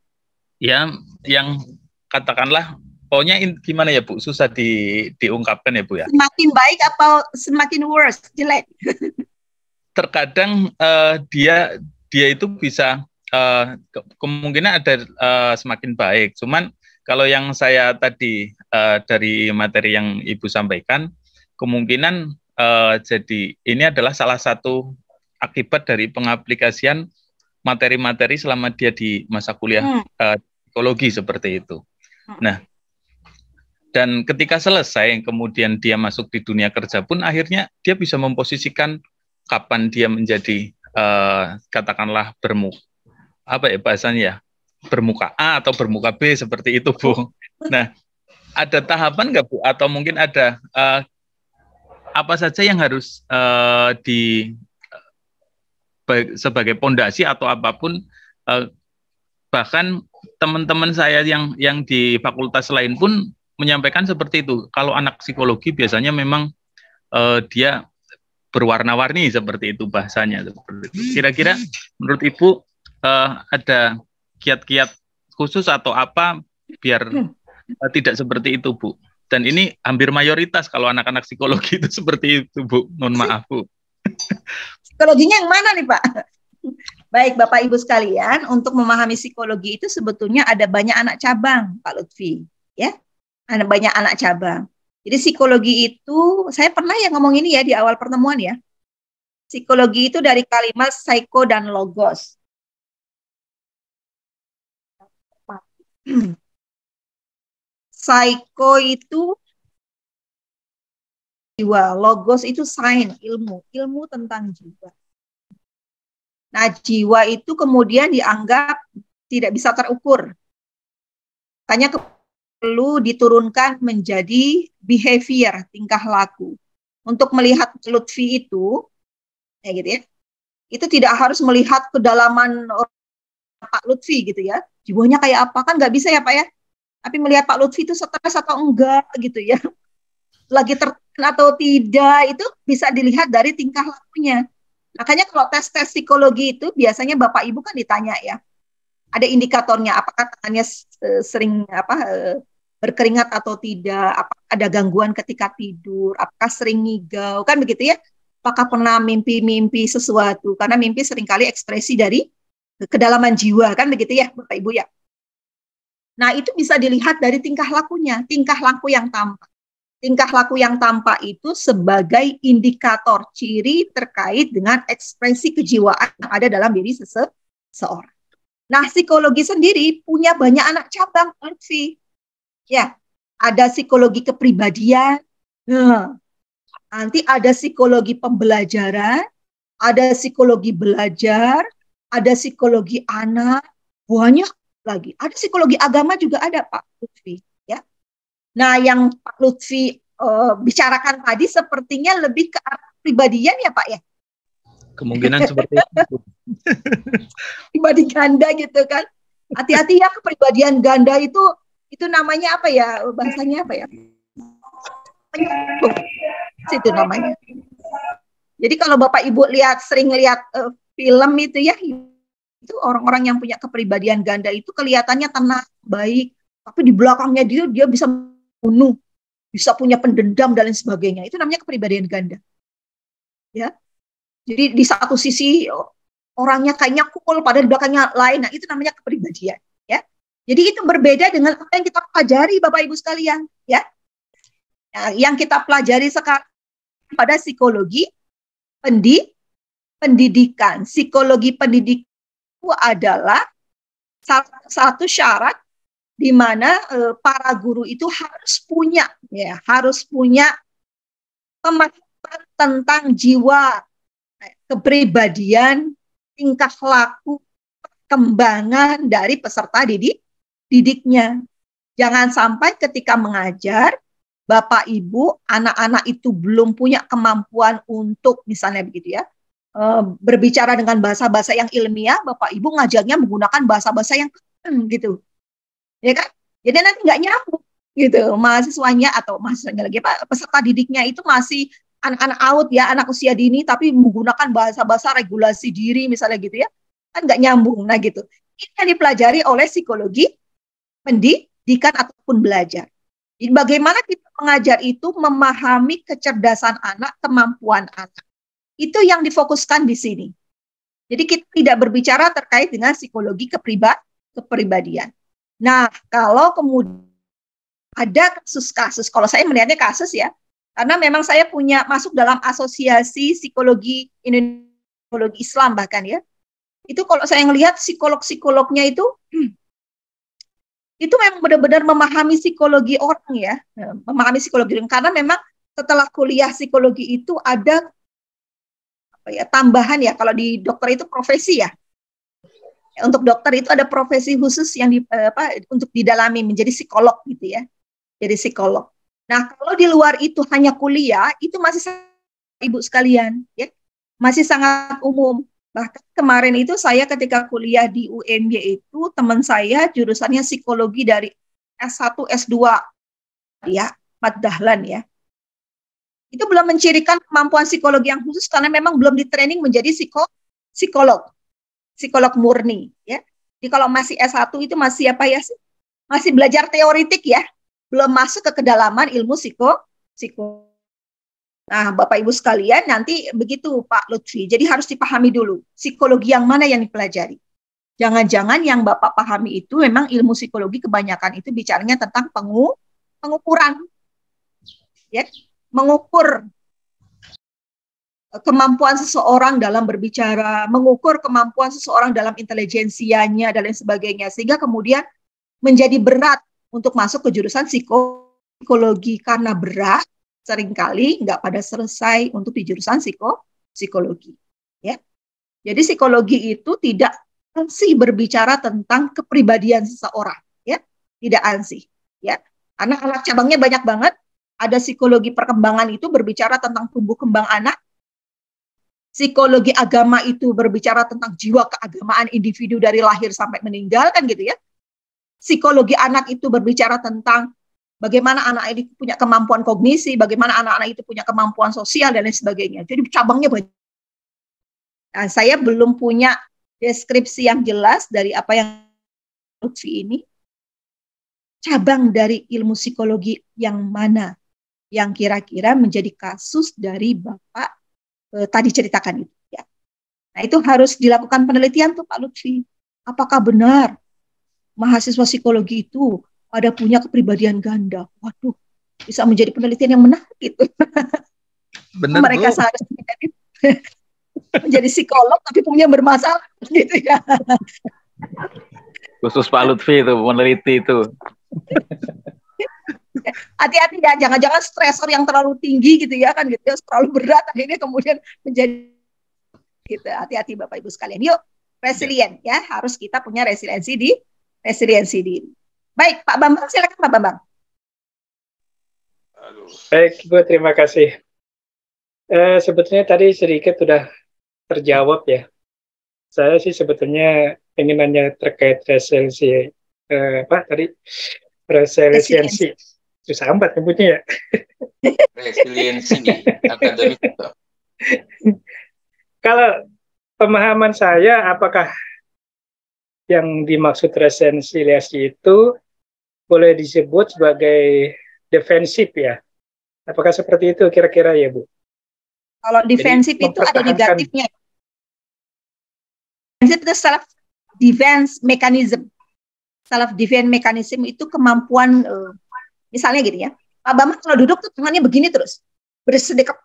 Ya, yang katakanlah pokoknya gimana ya, Bu? Susah diungkapkan ya, Bu ya. Semakin baik atau semakin worse, jelek? Terkadang dia itu bisa kemungkinan ada semakin baik. Cuman kalau yang saya tadi dari materi yang Ibu sampaikan, kemungkinan jadi ini adalah salah satu akibat dari pengaplikasian materi-materi selama dia di masa kuliah psikologi seperti itu. Nah, dan ketika selesai, kemudian dia masuk di dunia kerja pun akhirnya dia bisa memposisikan kapan dia menjadi katakanlah bahasanya ya, bermuka A atau bermuka B seperti itu, Bu. Nah, ada tahapan nggak, Bu? Atau mungkin ada apa saja yang harus sebagai pondasi atau apapun, bahkan teman-teman saya yang di fakultas lain pun menyampaikan seperti itu. Kalau anak psikologi biasanya memang dia berwarna-warni seperti itu bahasanya. Kira-kira menurut Ibu ada kiat-kiat khusus atau apa biar tidak seperti itu, Bu? Dan ini hampir mayoritas kalau anak-anak psikologi itu seperti itu, Bu. Mohon maaf, Bu. Psikologinya yang mana nih, Pak? Baik, Bapak Ibu sekalian, untuk memahami psikologi itu sebetulnya ada banyak anak cabang, Pak Lutfi, ya. Ada banyak anak cabang. Jadi psikologi itu, saya pernah ya ngomong ini ya di awal pertemuan ya. Psikologi itu dari kalimat psycho dan logos. Psycho itu jiwa, logos itu sains, ilmu tentang jiwa. Nah, jiwa itu kemudian dianggap tidak bisa terukur. Makanya perlu diturunkan menjadi behavior, tingkah laku. Untuk melihat Lutfi itu, ya gitu ya, itu tidak harus melihat kedalaman Pak Lutfi gitu ya. Jiwanya kayak apa, kan nggak bisa ya Pak ya. Tapi melihat Pak Lutfi itu stres atau enggak gitu ya. Lagi tertekan atau tidak, itu bisa dilihat dari tingkah lakunya. Makanya kalau tes-tes psikologi itu biasanya Bapak Ibu kan ditanya ya, ada indikatornya, apakah tangannya sering berkeringat atau tidak, apakah ada gangguan ketika tidur, apakah sering ngigau, kan begitu ya, apakah pernah mimpi-mimpi sesuatu, karena mimpi seringkali ekspresi dari kedalaman jiwa, kan begitu ya Bapak Ibu ya. Nah itu bisa dilihat dari tingkah lakunya, tingkah laku yang tampak. Tingkah laku yang tampak itu sebagai indikator ciri terkait dengan ekspresi kejiwaan yang ada dalam diri seseorang. Nah, psikologi sendiri punya banyak anak cabang, Lutfi. Ya, ada psikologi kepribadian, nanti ada psikologi pembelajaran, ada psikologi belajar, ada psikologi anak, banyak lagi. Ada psikologi agama juga ada, Pak Lutfi. Nah, yang Pak Lutfi bicarakan tadi sepertinya lebih ke arah pribadian ya Pak ya? Kemungkinan seperti itu. Pribadi ganda gitu kan. Hati-hati ya, kepribadian ganda itu namanya apa ya? Bahasanya apa ya? Penyambung. Itu namanya. Jadi kalau Bapak Ibu sering lihat film itu ya, itu orang-orang yang punya kepribadian ganda itu kelihatannya tenang, baik, tapi di belakangnya dia bisa bunuh, bisa punya pendendam dan lain sebagainya. Itu namanya kepribadian ganda. Ya. Jadi di satu sisi orangnya kayaknya cool, padahal di belakangnya lain. Nah, itu namanya kepribadian, ya. Jadi itu berbeda dengan apa yang kita pelajari Bapak Ibu sekalian, ya. Nah, yang kita pelajari sekarang pada psikologi pendidikan. Psikologi pendidikan itu adalah satu syarat di mana para guru itu harus punya pemahaman tentang jiwa, kepribadian, tingkah laku, perkembangan dari peserta didiknya. Jangan sampai ketika mengajar, Bapak Ibu, anak-anak itu belum punya kemampuan untuk misalnya begitu ya, berbicara dengan bahasa-bahasa yang ilmiah, Bapak Ibu ngajarnya menggunakan bahasa-bahasa yang gitu. Ya kan? Jadi nanti nggak nyambung gitu mahasiswanya atau mahasiswanya lagi peserta didiknya itu masih anak-anak out ya, anak usia dini tapi menggunakan bahasa-bahasa regulasi diri misalnya gitu ya, kan nggak nyambung. Nah gitu, ini yang dipelajari oleh psikologi pendidikan ataupun belajar. Jadi bagaimana kita mengajar itu memahami kecerdasan anak, kemampuan anak, itu yang difokuskan di sini. Jadi kita tidak berbicara terkait dengan psikologi kepribadian. Nah, kalau kemudian ada kasus-kasus, kalau saya melihatnya kasus ya, karena memang saya masuk dalam asosiasi psikologi Islam bahkan ya, itu kalau saya melihat psikolog-psikolognya itu memang benar-benar memahami psikologi orang ya, memahami psikologi orang, karena memang setelah kuliah psikologi itu ada tambahan ya, kalau di dokter itu profesi ya. Untuk dokter itu ada profesi khusus yang untuk didalami menjadi psikolog gitu ya. Jadi psikolog. Nah, kalau di luar itu hanya kuliah, itu masih Ibu sekalian, ya, masih sangat umum. Bahkan kemarin itu saya ketika kuliah di UNY itu, teman saya jurusannya psikologi dari S1, S2, ya, Mat Dahlan ya. Itu belum mencirikan kemampuan psikologi yang khusus karena memang belum di-training menjadi psikolog murni, ya. Jadi kalau masih S1 itu masih apa ya sih? Masih belajar teoritik ya, belum masuk ke kedalaman ilmu psiko. Nah, Bapak Ibu sekalian, nanti begitu Pak Lutfi. Jadi harus dipahami dulu, psikologi yang mana yang dipelajari. Jangan-jangan yang Bapak pahami itu memang ilmu psikologi kebanyakan itu bicaranya tentang pengukuran. Ya, mengukur kemampuan seseorang dalam berbicara, mengukur kemampuan seseorang dalam intelijensianya, dan lain sebagainya. Sehingga kemudian menjadi berat untuk masuk ke jurusan psikologi. Karena berat, seringkali nggak pada selesai untuk di jurusan psikologi. Ya. Jadi psikologi itu tidak ansih berbicara tentang kepribadian seseorang. Ya. Tidak ansih. Ya. Karena anak cabangnya banyak banget. Ada psikologi perkembangan itu berbicara tentang tumbuh kembang anak. Psikologi agama itu berbicara tentang jiwa keagamaan individu dari lahir sampai meninggal, kan gitu ya. Psikologi anak itu berbicara tentang bagaimana anak ini punya kemampuan kognisi, bagaimana anak-anak itu punya kemampuan sosial, dan lain sebagainya. Jadi cabangnya banyak. Nah, saya belum punya deskripsi yang jelas dari apa yang Lutfi ini. Cabang dari ilmu psikologi yang mana yang kira-kira menjadi kasus dari Bapak tadi ceritakan itu. Ya. Nah, itu harus dilakukan penelitian tuh Pak Lutfi. Apakah benar mahasiswa psikologi itu pada punya kepribadian ganda? Waduh, bisa menjadi penelitian yang menarik gitu. Benar, mereka seharusnya menjadi psikolog tapi punya bermasalah gitu ya. Khusus Pak Lutfi itu meneliti itu. Hati-hati ya, jangan-jangan stresor yang terlalu tinggi gitu ya, kan gitu, terlalu berat akhirnya kemudian menjadi gitu. Hati-hati Bapak Ibu sekalian. Yuk, resilient ya, harus kita punya resiliensi diri. Baik, Pak Bambang, silakan Pak Bambang. Baik, Bu, terima kasih. Sebetulnya tadi sedikit sudah terjawab ya. Saya sih sebetulnya ingin nanya terkait resiliensi. Resiliensi. Susah amat nyebutnya ya. Resiliensi akademik. Kalau pemahaman saya, apakah yang dimaksud resiliensi itu boleh disebut sebagai defensif ya? Apakah seperti itu kira-kira ya, Bu? Kalau defensif itu ada negatifnya. Defensif itu self defense mechanism. Self defense mechanism itu kemampuan, misalnya gitu ya. Pak Bambang kalau duduk tuh tangannya begini terus, bersedekap.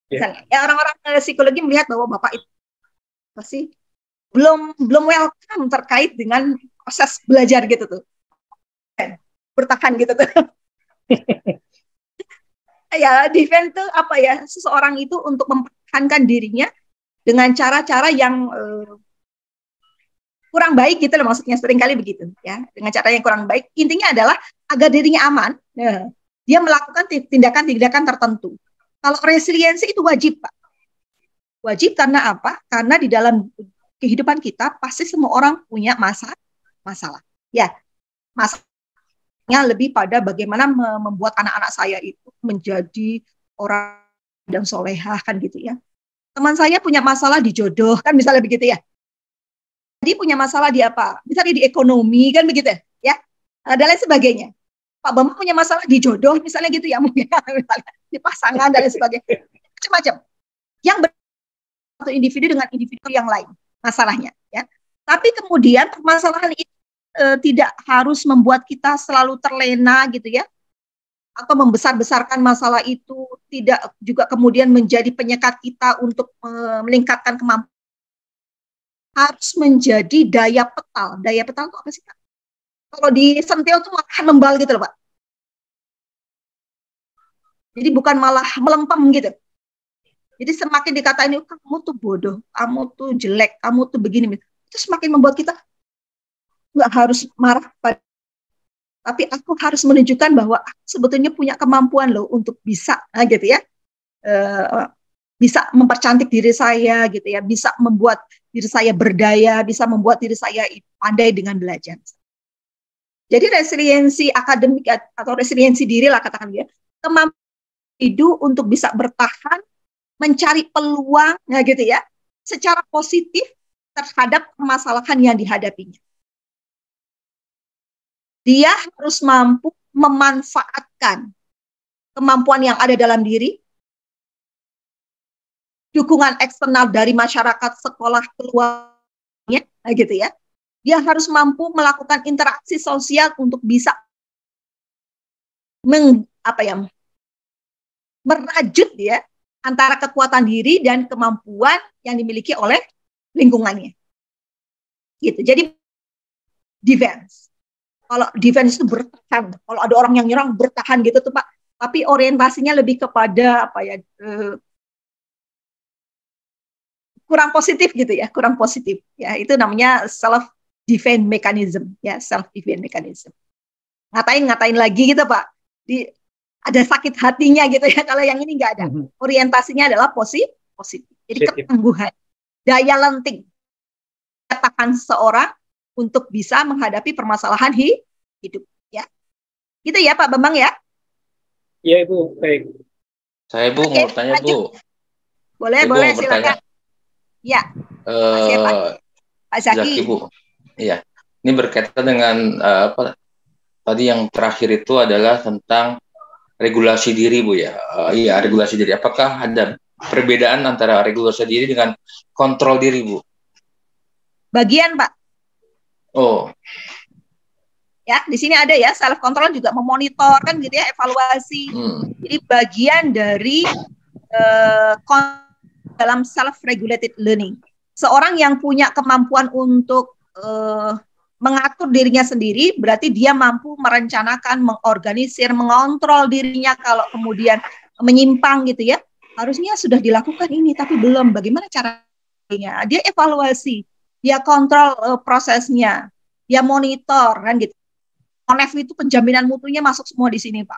Misalnya, ya orang-orang psikologi melihat bahwa Bapak itu pasti belum welcome terkait dengan proses belajar gitu tuh. Bertahan gitu tuh. Ya, defense tuh apa ya? Seseorang itu untuk mempertahankan dirinya dengan cara-cara yang kurang baik gitu loh, maksudnya seringkali begitu ya. Dengan cara yang kurang baik, intinya adalah agar dirinya aman, dia melakukan tindakan-tindakan tertentu. Kalau resiliensi itu wajib, Pak. Wajib karena apa? Karena di dalam kehidupan kita pasti semua orang punya masalah. Ya, masalahnya lebih pada bagaimana membuat anak-anak saya itu menjadi orang dan solehah kan gitu ya. Teman saya punya masalah di jodoh kan misalnya begitu ya. Dia punya masalah di apa? Misalnya di ekonomi kan begitu ya. Dan lain sebagainya. Pak Bambang punya masalah di jodoh misalnya gitu ya, mungkin misalnya di pasangan dan lain sebagainya. Macam-macam. Yang satu individu dengan individu yang lain masalahnya ya. Tapi kemudian permasalahan itu tidak harus membuat kita selalu terlena gitu ya, atau membesar-besarkan masalah itu, tidak juga kemudian menjadi penyekat kita untuk meningkatkan kemampuan. Harus menjadi daya petal. Daya petal itu apa sih, Pak? Kalau disentil tuh malah membal gitu loh, Pak. Jadi bukan malah melempem gitu. Jadi semakin dikatain kamu tuh bodoh, kamu tuh jelek, kamu tuh begini, itu semakin membuat kita nggak harus marah pada, tapi aku harus menunjukkan bahwa aku sebetulnya punya kemampuan loh untuk bisa, gitu ya, bisa mempercantik diri saya, gitu ya, bisa membuat diri saya berdaya, bisa membuat diri saya pandai dengan belajar. Jadi resiliensi akademik atau resiliensi diri lah katakan dia, kemampuan individu untuk bisa bertahan, mencari peluang, gitu ya, secara positif terhadap permasalahan yang dihadapinya. Dia harus mampu memanfaatkan kemampuan yang ada dalam diri, dukungan eksternal dari masyarakat, sekolah, keluarganya, gitu ya. Dia harus mampu melakukan interaksi sosial untuk bisa merajut ya antara kekuatan diri dan kemampuan yang dimiliki oleh lingkungannya. Gitu. Jadi defense. Kalau defense itu bertahan, kalau ada orang yang nyerang bertahan gitu tuh Pak. Tapi orientasinya lebih kepada kurang positif gitu ya, kurang positif. Ya, itu namanya self defense mechanism ya, self defense mechanism. Ngatain lagi gitu Pak. Ada sakit hatinya gitu ya, kalau yang ini nggak ada. Orientasinya adalah positif. Jadi ketangguhan, daya lenting katakan seseorang untuk bisa menghadapi permasalahan hidup ya. Gitu ya Pak Bambang ya. Iya Ibu, baik. Saya Bu mau tanya Bu. Boleh silakan. Ya. Pak Zaki Bu. Iya. Ini berkaitan dengan tadi yang terakhir itu adalah tentang regulasi diri Bu ya. Iya, regulasi diri. Apakah ada perbedaan antara regulasi diri dengan kontrol diri Bu? Bagian Pak. Oh. Ya, di sini ada ya, self control juga memonitor kan gitu ya, evaluasi. Jadi bagian dari dalam self regulated learning. Seorang yang punya kemampuan untuk mengatur dirinya sendiri, berarti dia mampu merencanakan, mengorganisir, mengontrol dirinya kalau kemudian menyimpang gitu ya. Harusnya sudah dilakukan ini, tapi belum. Bagaimana caranya? Dia evaluasi, dia kontrol prosesnya, dia monitor kan gitu. ONEF itu penjaminan mutunya masuk semua di sini Pak.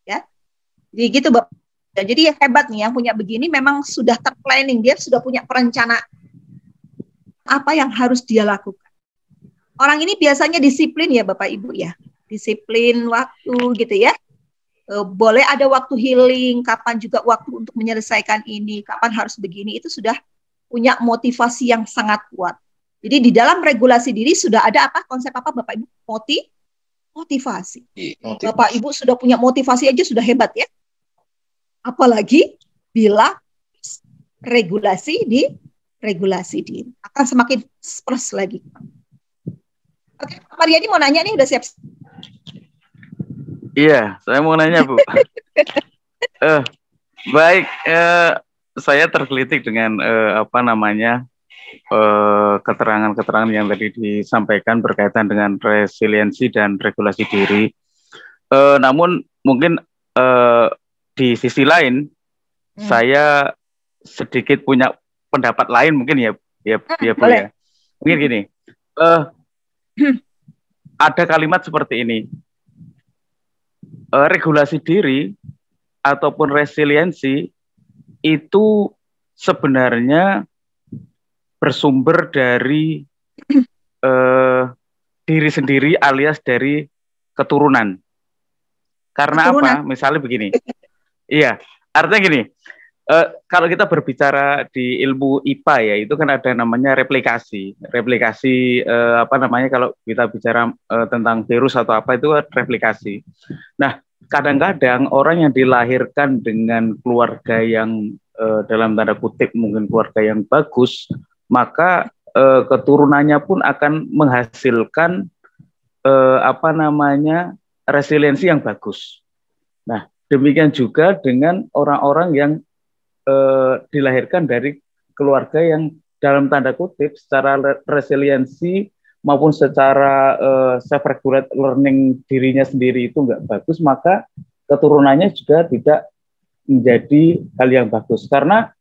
Ya, jadi gitu Bapak. Jadi hebat nih yang punya begini, memang sudah terplanning, dia sudah punya perencanaan apa yang harus dia lakukan. Orang ini biasanya disiplin ya Bapak Ibu ya, disiplin waktu gitu ya. Boleh ada waktu healing, kapan juga waktu untuk menyelesaikan ini, kapan harus begini, itu sudah punya motivasi yang sangat kuat. Jadi di dalam regulasi diri sudah ada apa, konsep apa Bapak Ibu? Motivasi. Bapak Ibu sudah punya motivasi aja sudah hebat ya. Apalagi bila regulasi diri akan semakin plus lagi. Oke, Pak Mariadi mau nanya nih, udah siap? Iya, saya mau nanya Bu. Baik, saya tergelitik dengan keterangan-keterangan yang tadi disampaikan berkaitan dengan resiliensi dan regulasi diri. Namun mungkin di sisi lain saya sedikit punya pendapat lain mungkin ya Bu ya. Mungkin gini, ada kalimat seperti ini, regulasi diri ataupun resiliensi itu sebenarnya bersumber dari diri sendiri alias dari keturunan. Karena apa? Misalnya begini. Iya, artinya gini. Kalau kita berbicara di ilmu IPA ya, itu kan ada namanya replikasi. Replikasi kalau kita bicara tentang virus atau apa itu replikasi. Nah, kadang-kadang orang yang dilahirkan dengan keluarga yang dalam tanda kutip mungkin keluarga yang bagus, maka keturunannya pun akan menghasilkan resiliensi yang bagus. Nah, demikian juga dengan orang-orang yang dilahirkan dari keluarga yang dalam tanda kutip secara resiliensi maupun secara self-regulate learning dirinya sendiri itu nggak bagus, maka keturunannya juga tidak menjadi hal yang bagus. Karena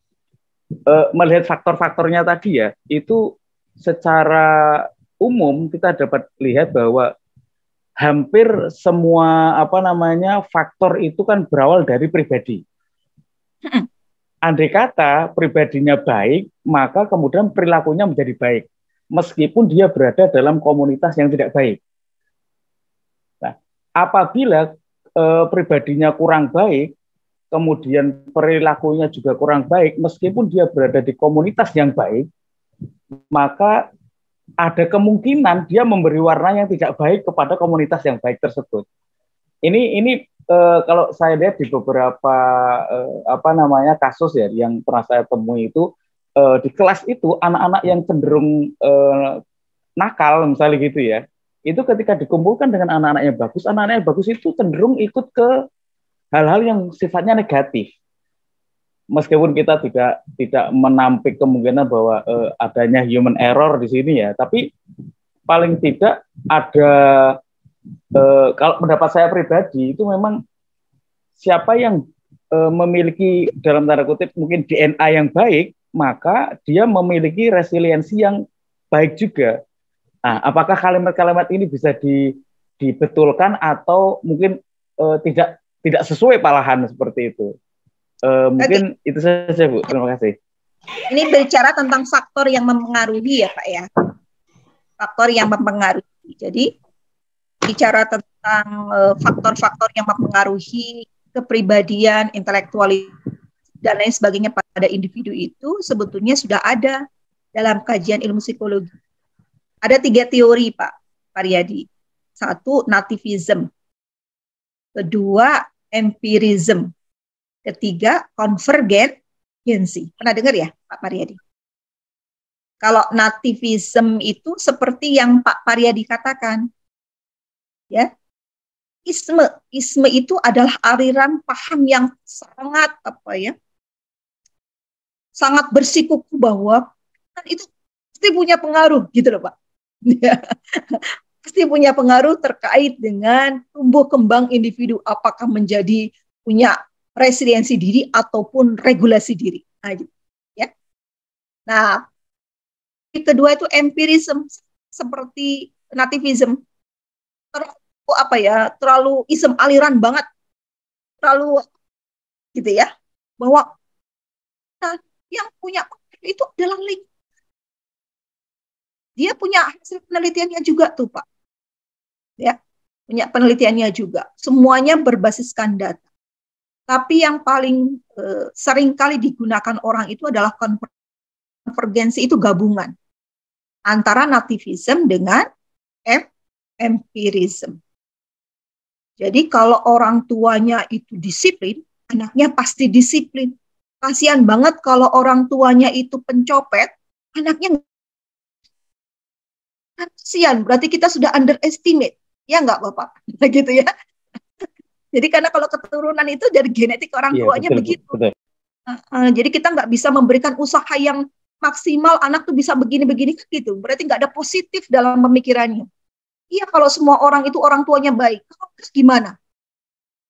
melihat faktor-faktornya tadi ya, itu secara umum kita dapat lihat bahwa hampir semua faktor itu kan berawal dari pribadi. Andai kata pribadinya baik, maka kemudian perilakunya menjadi baik, meskipun dia berada dalam komunitas yang tidak baik. Nah, apabila pribadinya kurang baik, kemudian perilakunya juga kurang baik, meskipun dia berada di komunitas yang baik, maka ada kemungkinan dia memberi warna yang tidak baik kepada komunitas yang baik tersebut. Ini kalau saya lihat di beberapa kasus ya yang pernah saya temui itu, di kelas itu anak-anak yang cenderung nakal misalnya gitu ya, itu ketika dikumpulkan dengan anak-anak yang bagus itu cenderung ikut ke hal-hal yang sifatnya negatif. Meskipun kita tidak menampik kemungkinan bahwa adanya human error di sini ya, tapi paling tidak ada, kalau pendapat saya pribadi itu memang siapa yang memiliki dalam tanda kutip mungkin DNA yang baik, maka dia memiliki resiliensi yang baik juga. Nah, apakah kalimat-kalimat ini bisa dibetulkan atau mungkin tidak sesuai malahan seperti itu? Mungkin itu saja, Bu. Terima kasih. Ini bicara tentang faktor yang mempengaruhi ya, Pak ya. Faktor yang mempengaruhi. Jadi bicara tentang faktor-faktor yang mempengaruhi kepribadian, intelektualitas dan lain sebagainya pada individu itu sebetulnya sudah ada dalam kajian ilmu psikologi. Ada 3 teori, Pak Pariyadi. 1, nativism. 2, empirism. 3, konvergensi. Pernah dengar ya, Pak Pariyadi? Kalau nativism itu seperti yang Pak Pariyadi katakan, ya, isme itu adalah aliran paham yang sangat sangat bersikukuh bahwa itu pasti punya pengaruh, gitu loh Pak. Pasti punya pengaruh terkait dengan tumbuh kembang individu, apakah menjadi punya resiliensi diri ataupun regulasi diri. Nah, gitu, ya. Nah, kedua itu empirism, seperti nativism. Terlalu isem aliran banget, terlalu gitu ya, bahwa yang punya itu adalah link. Dia punya hasil penelitiannya juga tuh Pak, ya, punya penelitiannya juga. Semuanya berbasiskan data. Tapi yang paling sering kali digunakan orang itu adalah konvergensi, itu gabungan antara nativism dengan empirism. Jadi kalau orang tuanya itu disiplin, anaknya pasti disiplin. Kasihan banget kalau orang tuanya itu pencopet, anaknya kasihan. Berarti kita sudah underestimate, ya nggak Bapak? Gitu ya. Jadi karena kalau keturunan itu dari genetik orang tuanya begitu. Betul. Jadi kita nggak bisa memberikan usaha yang maksimal, anak tuh bisa begini-begini gitu. Berarti nggak ada positif dalam pemikirannya. Iya, kalau semua orang itu orang tuanya baik, terus gimana?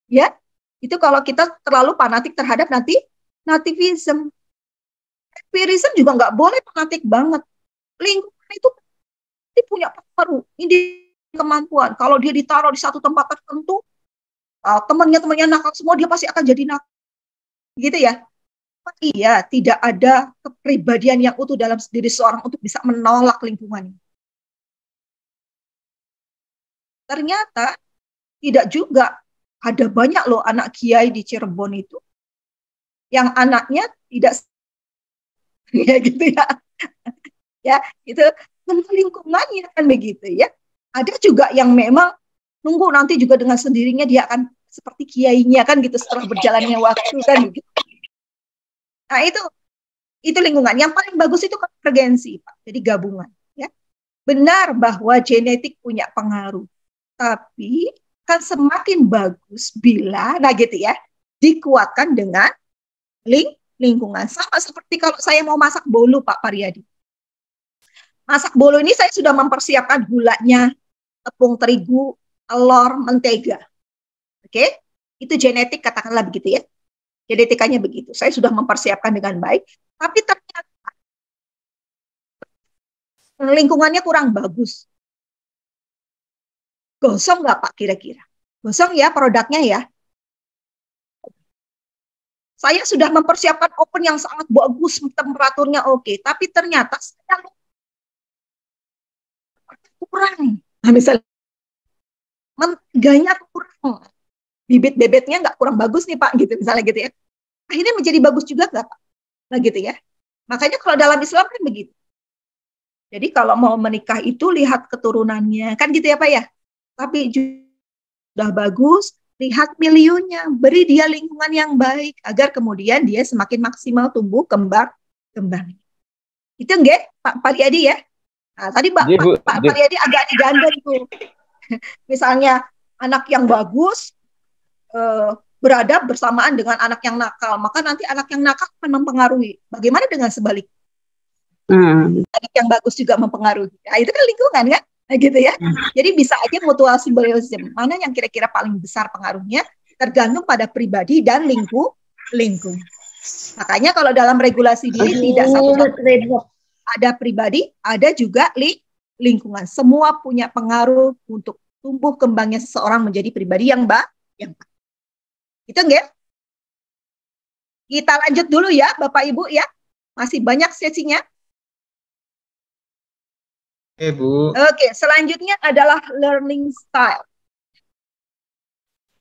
Ya, itu kalau kita terlalu fanatik terhadap nativism. Empirism juga nggak boleh fanatik banget. Lingkungan itu punya pengaruh, ini kemampuan. Kalau dia ditaruh di satu tempat tertentu, temannya nakal semua, dia pasti akan jadi nakal. Gitu ya. Iya, tidak ada kepribadian yang utuh dalam diri seorang untuk bisa menolak lingkungannya. Ternyata tidak juga. Ada banyak loh anak kiai di Cirebon itu yang anaknya tidak ya gitu ya. Ya, itu lingkungannya kan begitu ya. Ada juga yang memang nunggu nanti juga dengan sendirinya dia akan seperti kiainya kan gitu setelah berjalannya waktu kan gitu. Nah, itu lingkungan. Yang paling bagus itu konvergensi, Pak. Jadi gabungan, ya. Benar bahwa genetik punya pengaruh. Tapi kan semakin bagus bila gitu ya, dikuatkan dengan lingkungan. Sama seperti kalau saya mau masak bolu, Pak Pariyadi. Masak bolu ini saya sudah mempersiapkan gulanya, tepung terigu, telur, mentega. Oke? Itu genetik katakanlah begitu ya. Genetikanya begitu. Saya sudah mempersiapkan dengan baik, tapi ternyata lingkungannya kurang bagus. Gosong nggak Pak kira-kira? Gosong ya produknya ya. Saya sudah mempersiapkan oven yang sangat bagus, temperaturnya oke, tapi ternyata saya kurang. Nah, misalnya mengganya kurang, bibit bebeknya nggak kurang bagus nih Pak, gitu misalnya gitu ya. Akhirnya menjadi bagus juga nggak Pak? Nah gitu ya. Makanya kalau dalam Islam kan begitu. Jadi kalau mau menikah itu lihat keturunannya, kan gitu ya Pak ya. Tapi sudah bagus, lihat milionya, beri dia lingkungan yang baik agar kemudian dia semakin maksimal tumbuh kembang. Itu enggak Pak Pariyadi ya? Nah, tadi Pak Pariyadi agak digandeng tuh. Misalnya anak yang bagus berada bersamaan dengan anak yang nakal, maka nanti anak yang nakal akan mempengaruhi. Bagaimana dengan sebaliknya? Anak yang bagus juga mempengaruhi. Nah, itu kan lingkungan kan? Nah, gitu ya. Jadi bisa aja mutual symbiosism. Mana yang kira-kira paling besar pengaruhnya tergantung pada pribadi dan lingkungan. Makanya kalau dalam regulasi diri tidak satu ada pribadi, ada juga lingkungan. Semua punya pengaruh untuk tumbuh kembangnya seseorang menjadi pribadi yang baik. Itu enggak? Kita lanjut dulu ya, Bapak Ibu ya. Masih banyak sesinya. Bu. Oke, selanjutnya adalah learning style.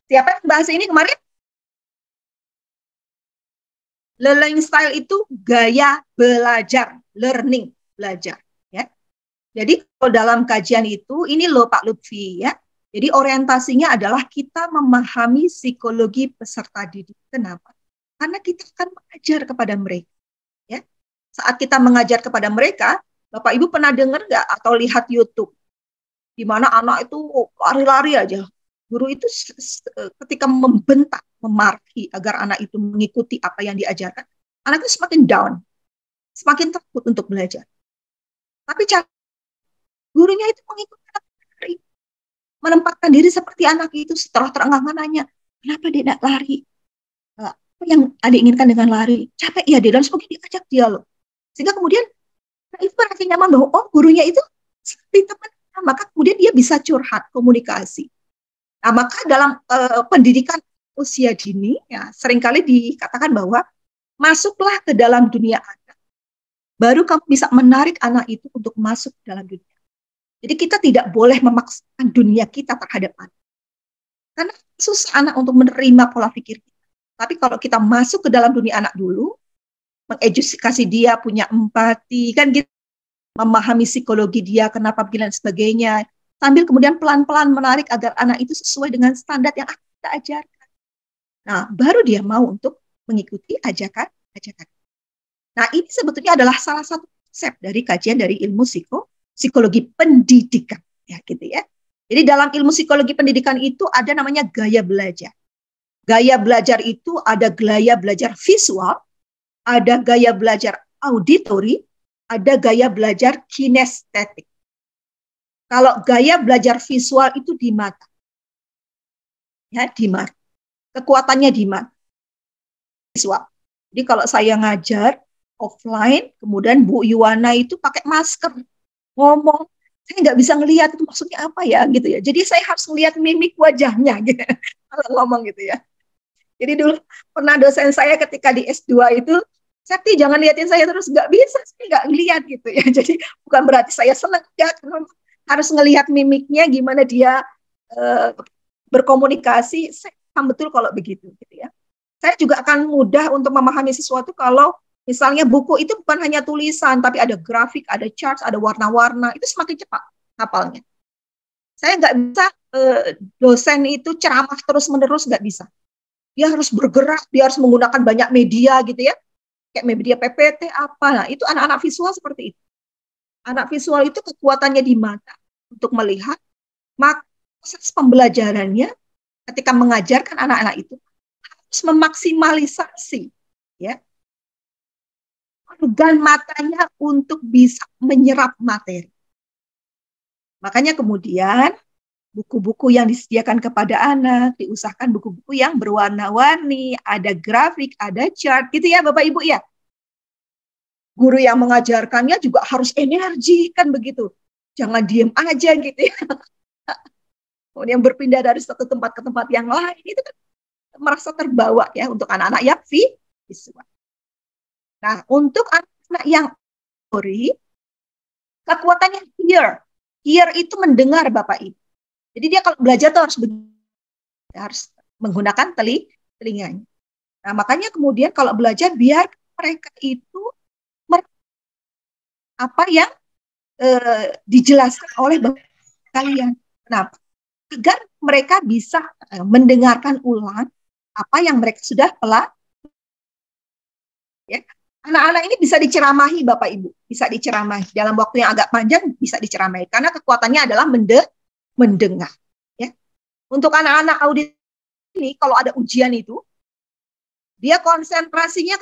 Siapa yang bahas ini kemarin? Learning style itu gaya belajar, learning, belajar. Ya. Jadi kalau dalam kajian itu, ini loh Pak Lutfi ya. Jadi orientasinya adalah kita memahami psikologi peserta didik. Kenapa? Karena kita akan mengajar kepada mereka. Ya. Saat kita mengajar kepada mereka, Bapak Ibu pernah dengar nggak atau lihat YouTube di mana anak itu lari-lari aja. Guru itu ketika membentak, memarahi agar anak itu mengikuti apa yang diajarkan, anak itu semakin down, semakin takut untuk belajar. Tapi gurunya itu mengikuti anak lari, menempatkan diri seperti anak itu setelah terengah-engahnya. Kenapa dia tidak lari? Apa yang adik inginkan dengan lari? Capek ya dia, dan semoga diajak dia loh. Sehingga kemudian itu merasa nyaman bahwa oh gurunya itu seperti teman, maka kemudian dia bisa curhat, komunikasi. Nah, maka dalam pendidikan usia dini ya seringkali dikatakan bahwa masuklah ke dalam dunia anak, baru kamu bisa menarik anak itu untuk masuk ke dalam dunia. Jadi kita tidak boleh memaksakan dunia kita terhadap anak, karena susah anak untuk menerima pola pikir kita. Tapi kalau kita masuk ke dalam dunia anak dulu, mengedukasi dia, punya empati, kan gitu, memahami psikologi dia, kenapa begini dan sebagainya, sambil kemudian pelan-pelan menarik agar anak itu sesuai dengan standar yang akan kita ajarkan. Nah, baru dia mau untuk mengikuti ajakan. Nah, ini sebetulnya adalah salah satu konsep dari kajian dari ilmu psikologi pendidikan, ya gitu ya. Jadi dalam ilmu psikologi pendidikan itu ada namanya gaya belajar. Gaya belajar itu ada gaya belajar visual, ada gaya belajar auditory, ada gaya belajar kinestetik. Kalau gaya belajar visual itu di mata. Ya, di mata. Kekuatannya di mata. Visual. Jadi kalau saya ngajar offline, kemudian Bu Yuwana itu pakai masker, ngomong, saya nggak bisa ngelihat itu maksudnya apa ya gitu ya. Jadi saya harus ngelihat mimik wajahnya gitu. Kalau ngomong gitu ya. Jadi dulu pernah dosen saya ketika di S2 itu, Sakti jangan liatin saya terus, nggak bisa, saya nggak ngelihat gitu ya. Jadi bukan berarti saya senang, harus ngelihat mimiknya gimana dia berkomunikasi. Saya paham betul kalau begitu gitu ya. Saya juga akan mudah untuk memahami sesuatu kalau misalnya buku itu bukan hanya tulisan, tapi ada grafik, ada charts, ada warna-warna, itu semakin cepat hafalnya. Saya nggak bisa dosen itu ceramah terus-menerus, nggak bisa. Dia harus bergerak, dia harus menggunakan banyak media gitu ya, kayak media PPT apa. Nah, itu anak-anak visual seperti itu. Anak visual itu kekuatannya di mata untuk melihat, maka proses pembelajarannya ketika mengajarkan anak-anak itu harus memaksimalisasi ya organ matanya untuk bisa menyerap materi. Makanya kemudian buku-buku yang disediakan kepada anak, diusahakan buku-buku yang berwarna-warni, ada grafik, ada chart, gitu ya Bapak Ibu ya. Guru yang mengajarkannya juga harus energi, kan begitu. Jangan diem aja gitu ya. Kemudian berpindah dari satu tempat ke tempat yang lain, itu kan merasa terbawa ya untuk anak-anak yang visual. Nah, untuk anak-anak yang auditory, kekuatannya hear. Hear itu mendengar Bapak Ibu. Jadi dia kalau belajar tuh harus menggunakan telinganya. Nah, makanya kemudian kalau belajar biar mereka itu apa yang dijelaskan oleh Bapak kalian. Kenapa? Agar mereka bisa mendengarkan ulang apa yang mereka sudah pelajari. Ya. Anak-anak ini bisa diceramahi Bapak Ibu, bisa diceramahi dalam waktu yang agak panjang, bisa diceramahi karena kekuatannya adalah mendengar. Ya. Untuk anak-anak audit ini, kalau ada ujian itu, dia konsentrasinya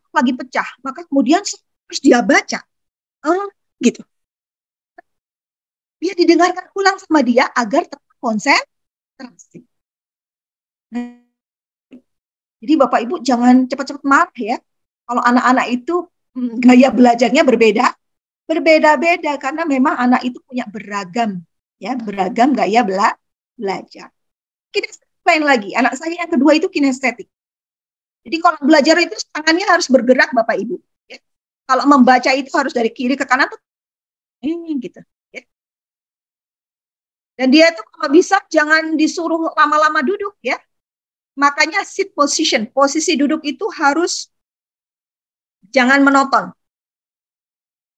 lagi pecah, maka kemudian harus dia baca, gitu. Dia didengarkan ulang sama dia agar tetap konsentrasi. Nah, jadi Bapak Ibu jangan cepat-cepat marah ya. Kalau anak-anak itu gaya belajarnya berbeda-beda karena memang anak itu punya beragam gaya belajar. Kinestetik lain lagi, anak saya yang kedua itu kinestetik. Jadi kalau belajar itu tangannya harus bergerak Bapak Ibu. Ya. Kalau membaca itu harus dari kiri ke kanan tuh gitu. Ya. Dan dia tuh kalau bisa jangan disuruh lama-lama duduk ya. Makanya sit position, posisi duduk itu harus jangan menonton.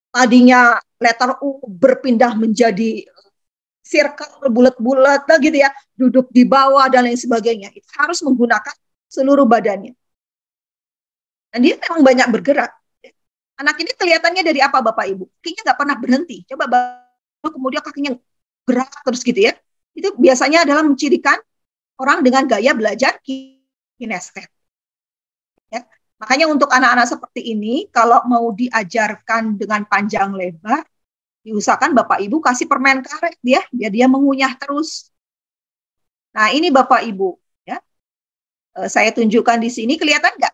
Tadinya letter U berpindah menjadi circle bulat-bulat gitu ya, duduk di bawah dan lain sebagainya. Itu harus menggunakan seluruh badannya. Dan dia memang banyak bergerak. Anak ini kelihatannya dari apa Bapak Ibu? Kakinya nggak pernah berhenti. Coba Bapak, kemudian kakinya gerak terus gitu ya. Itu biasanya adalah mencirikan orang dengan gaya belajar kinestetik. Ya. Makanya untuk anak-anak seperti ini, kalau mau diajarkan dengan panjang lebar, diusahakan Bapak Ibu kasih permen karet dia, biar dia mengunyah terus. Nah ini Bapak Ibu, ya, saya tunjukkan di sini, kelihatan nggak?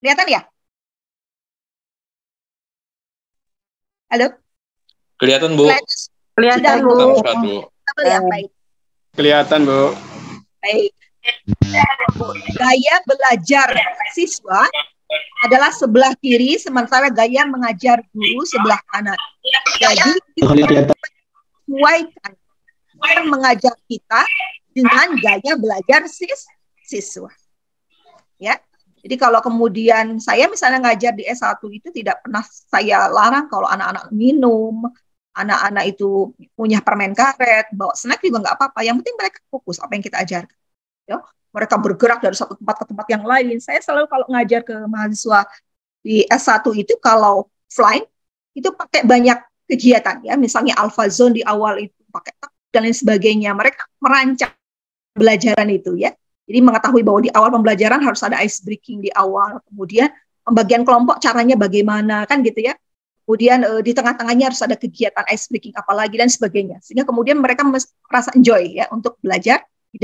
Kelihatan ya? Halo? Kelihatan Bu. Kelihatan Bu. Ya, baik. Kelihatan Bu. Baik. Gaya belajar siswa adalah sebelah kiri, sementara gaya mengajar guru sebelah kanan. Jadi kita sesuaikan mengajar kita dengan gaya belajar siswa. Ya. Jadi kalau kemudian saya misalnya ngajar di S1 itu tidak pernah saya larang kalau anak-anak minum, anak-anak itu punya permen karet, bawa snack juga nggak apa-apa. Yang penting mereka fokus apa yang kita ajarkan. Ya, mereka bergerak dari satu tempat ke tempat yang lain. Saya selalu kalau ngajar ke mahasiswa di S1 itu kalau offline itu pakai banyak kegiatan ya, misalnya alpha zone di awal itu pakai dan lain sebagainya. Mereka merancang pembelajaran itu ya. Jadi mengetahui bahwa di awal pembelajaran harus ada ice breaking di awal, kemudian pembagian kelompok caranya bagaimana kan gitu ya. Kemudian di tengah-tengahnya harus ada kegiatan ice breaking apalagi dan sebagainya. Sehingga kemudian mereka merasa enjoy ya untuk belajar di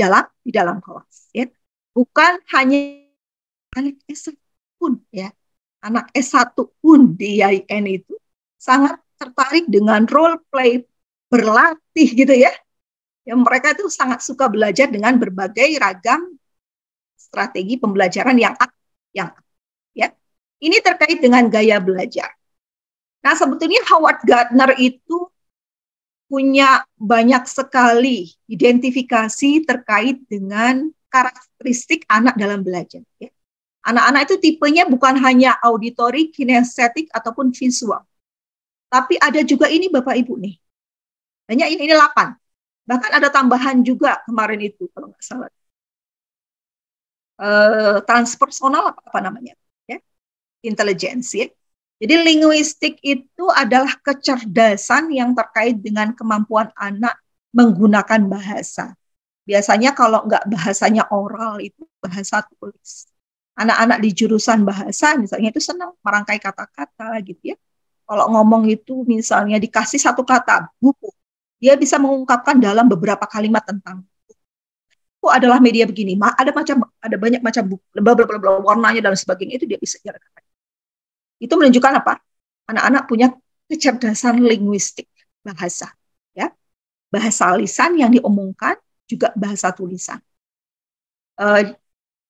dalam kelas ya. Bukan hanya anak S1 pun ya. Anak S1 pun di IAIN itu sangat tertarik dengan role play, berlatih gitu ya. Ya mereka itu sangat suka belajar dengan berbagai ragam strategi pembelajaran yang ya. Ini terkait dengan gaya belajar. Nah, sebetulnya Howard Gardner itu punya banyak sekali identifikasi terkait dengan karakteristik anak dalam belajar. Ya. Anak-anak itu tipenya bukan hanya auditory, kinestetik, ataupun visual. Tapi ada juga ini Bapak Ibu nih. Banyak ini 8. Bahkan ada tambahan juga kemarin itu, kalau nggak salah. Transpersonal apa namanya? Ya. Intelligence ya. Jadi linguistik itu adalah kecerdasan yang terkait dengan kemampuan anak menggunakan bahasa. Biasanya kalau nggak bahasanya oral itu bahasa tulis. Anak-anak di jurusan bahasa misalnya itu senang merangkai kata-kata gitu ya. Kalau ngomong itu misalnya dikasih satu kata, buku. dia bisa mengungkapkan dalam beberapa kalimat tentang adalah media begini, ada banyak macam warnanya dan sebagainya, itu dia bisa jalankan. Itu menunjukkan apa? Anak-anak punya kecerdasan linguistik bahasa, ya, bahasa lisan yang diomongkan juga bahasa tulisan.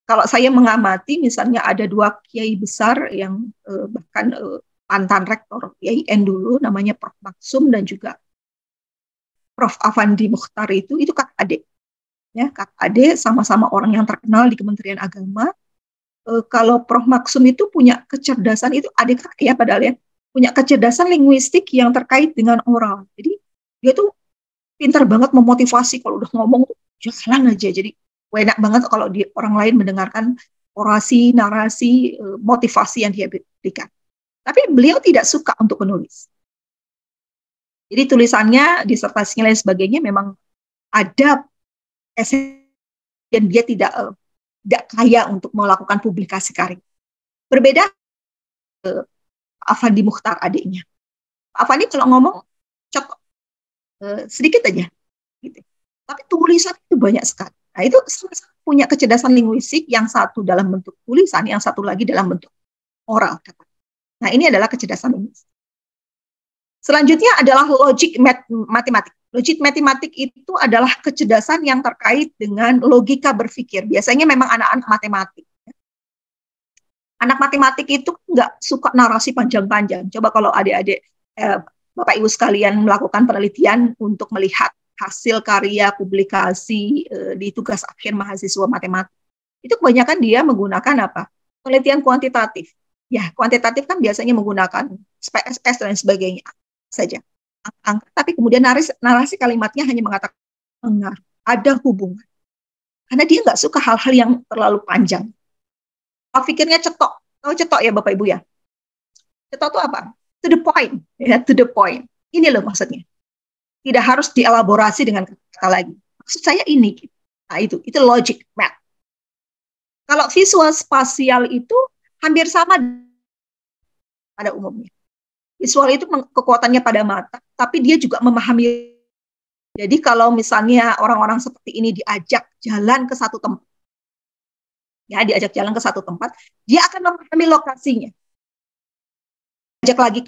Kalau saya mengamati, misalnya ada 2 kiai besar yang bahkan mantan rektor IAIN dulu, namanya Prof. Maksum dan juga Prof. Afandi Mukhtar, itu kakak adik. Ya, kakak adik, sama-sama orang yang terkenal di Kementerian Agama. Kalau Prof. Maksum itu punya kecerdasan, itu adik kakak ya padahal ya, punya kecerdasan linguistik yang terkait dengan oral. Jadi dia tuh pintar banget memotivasi, kalau udah ngomong tuh jalan aja. Jadi enak banget kalau orang lain mendengarkan orasi, narasi, motivasi yang dia berikan. Tapi beliau tidak suka untuk menulis. Jadi tulisannya, disertasinya dan sebagainya memang ada dan dia tidak kaya untuk melakukan publikasi karya. Berbeda Afandi Mukhtar, adiknya. Afandi kalau ngomong cocok sedikit aja, gitu. Tapi tulisan itu banyak sekali. Nah, itu punya kecerdasan linguistik, yang satu dalam bentuk tulisan, yang satu lagi dalam bentuk oral. Nah, ini adalah kecerdasan linguistik. Selanjutnya adalah logic matematik. Logic matematik itu adalah kecerdasan yang terkait dengan logika berpikir. Biasanya memang anak-anak matematik. Anak matematik itu nggak suka narasi panjang-panjang. Coba kalau adik-adik, Bapak Ibu sekalian melakukan penelitian untuk melihat hasil karya publikasi di tugas akhir mahasiswa matematik. Itu kebanyakan dia menggunakan apa? Penelitian kuantitatif. Ya, kuantitatif kan biasanya menggunakan SPSS dan sebagainya saja. Angka, tapi kemudian narasi kalimatnya hanya mengatakan ada hubungan. Karena dia nggak suka hal-hal yang terlalu panjang. Pikirnya cetok. Tahu cetok ya Bapak Ibu ya? Cetok itu apa? To the point. Ya, to the point. Ini loh maksudnya. Tidak harus dielaborasi dengan kata lagi. Maksud saya ini. Nah itu logic, math. Kalau visual spasial itu hampir sama pada umumnya. Visual itu kekuatannya pada mata, tapi dia juga memahami. Jadi kalau misalnya orang-orang seperti ini diajak jalan ke satu tempat, dia akan memahami lokasinya. Ajak lagi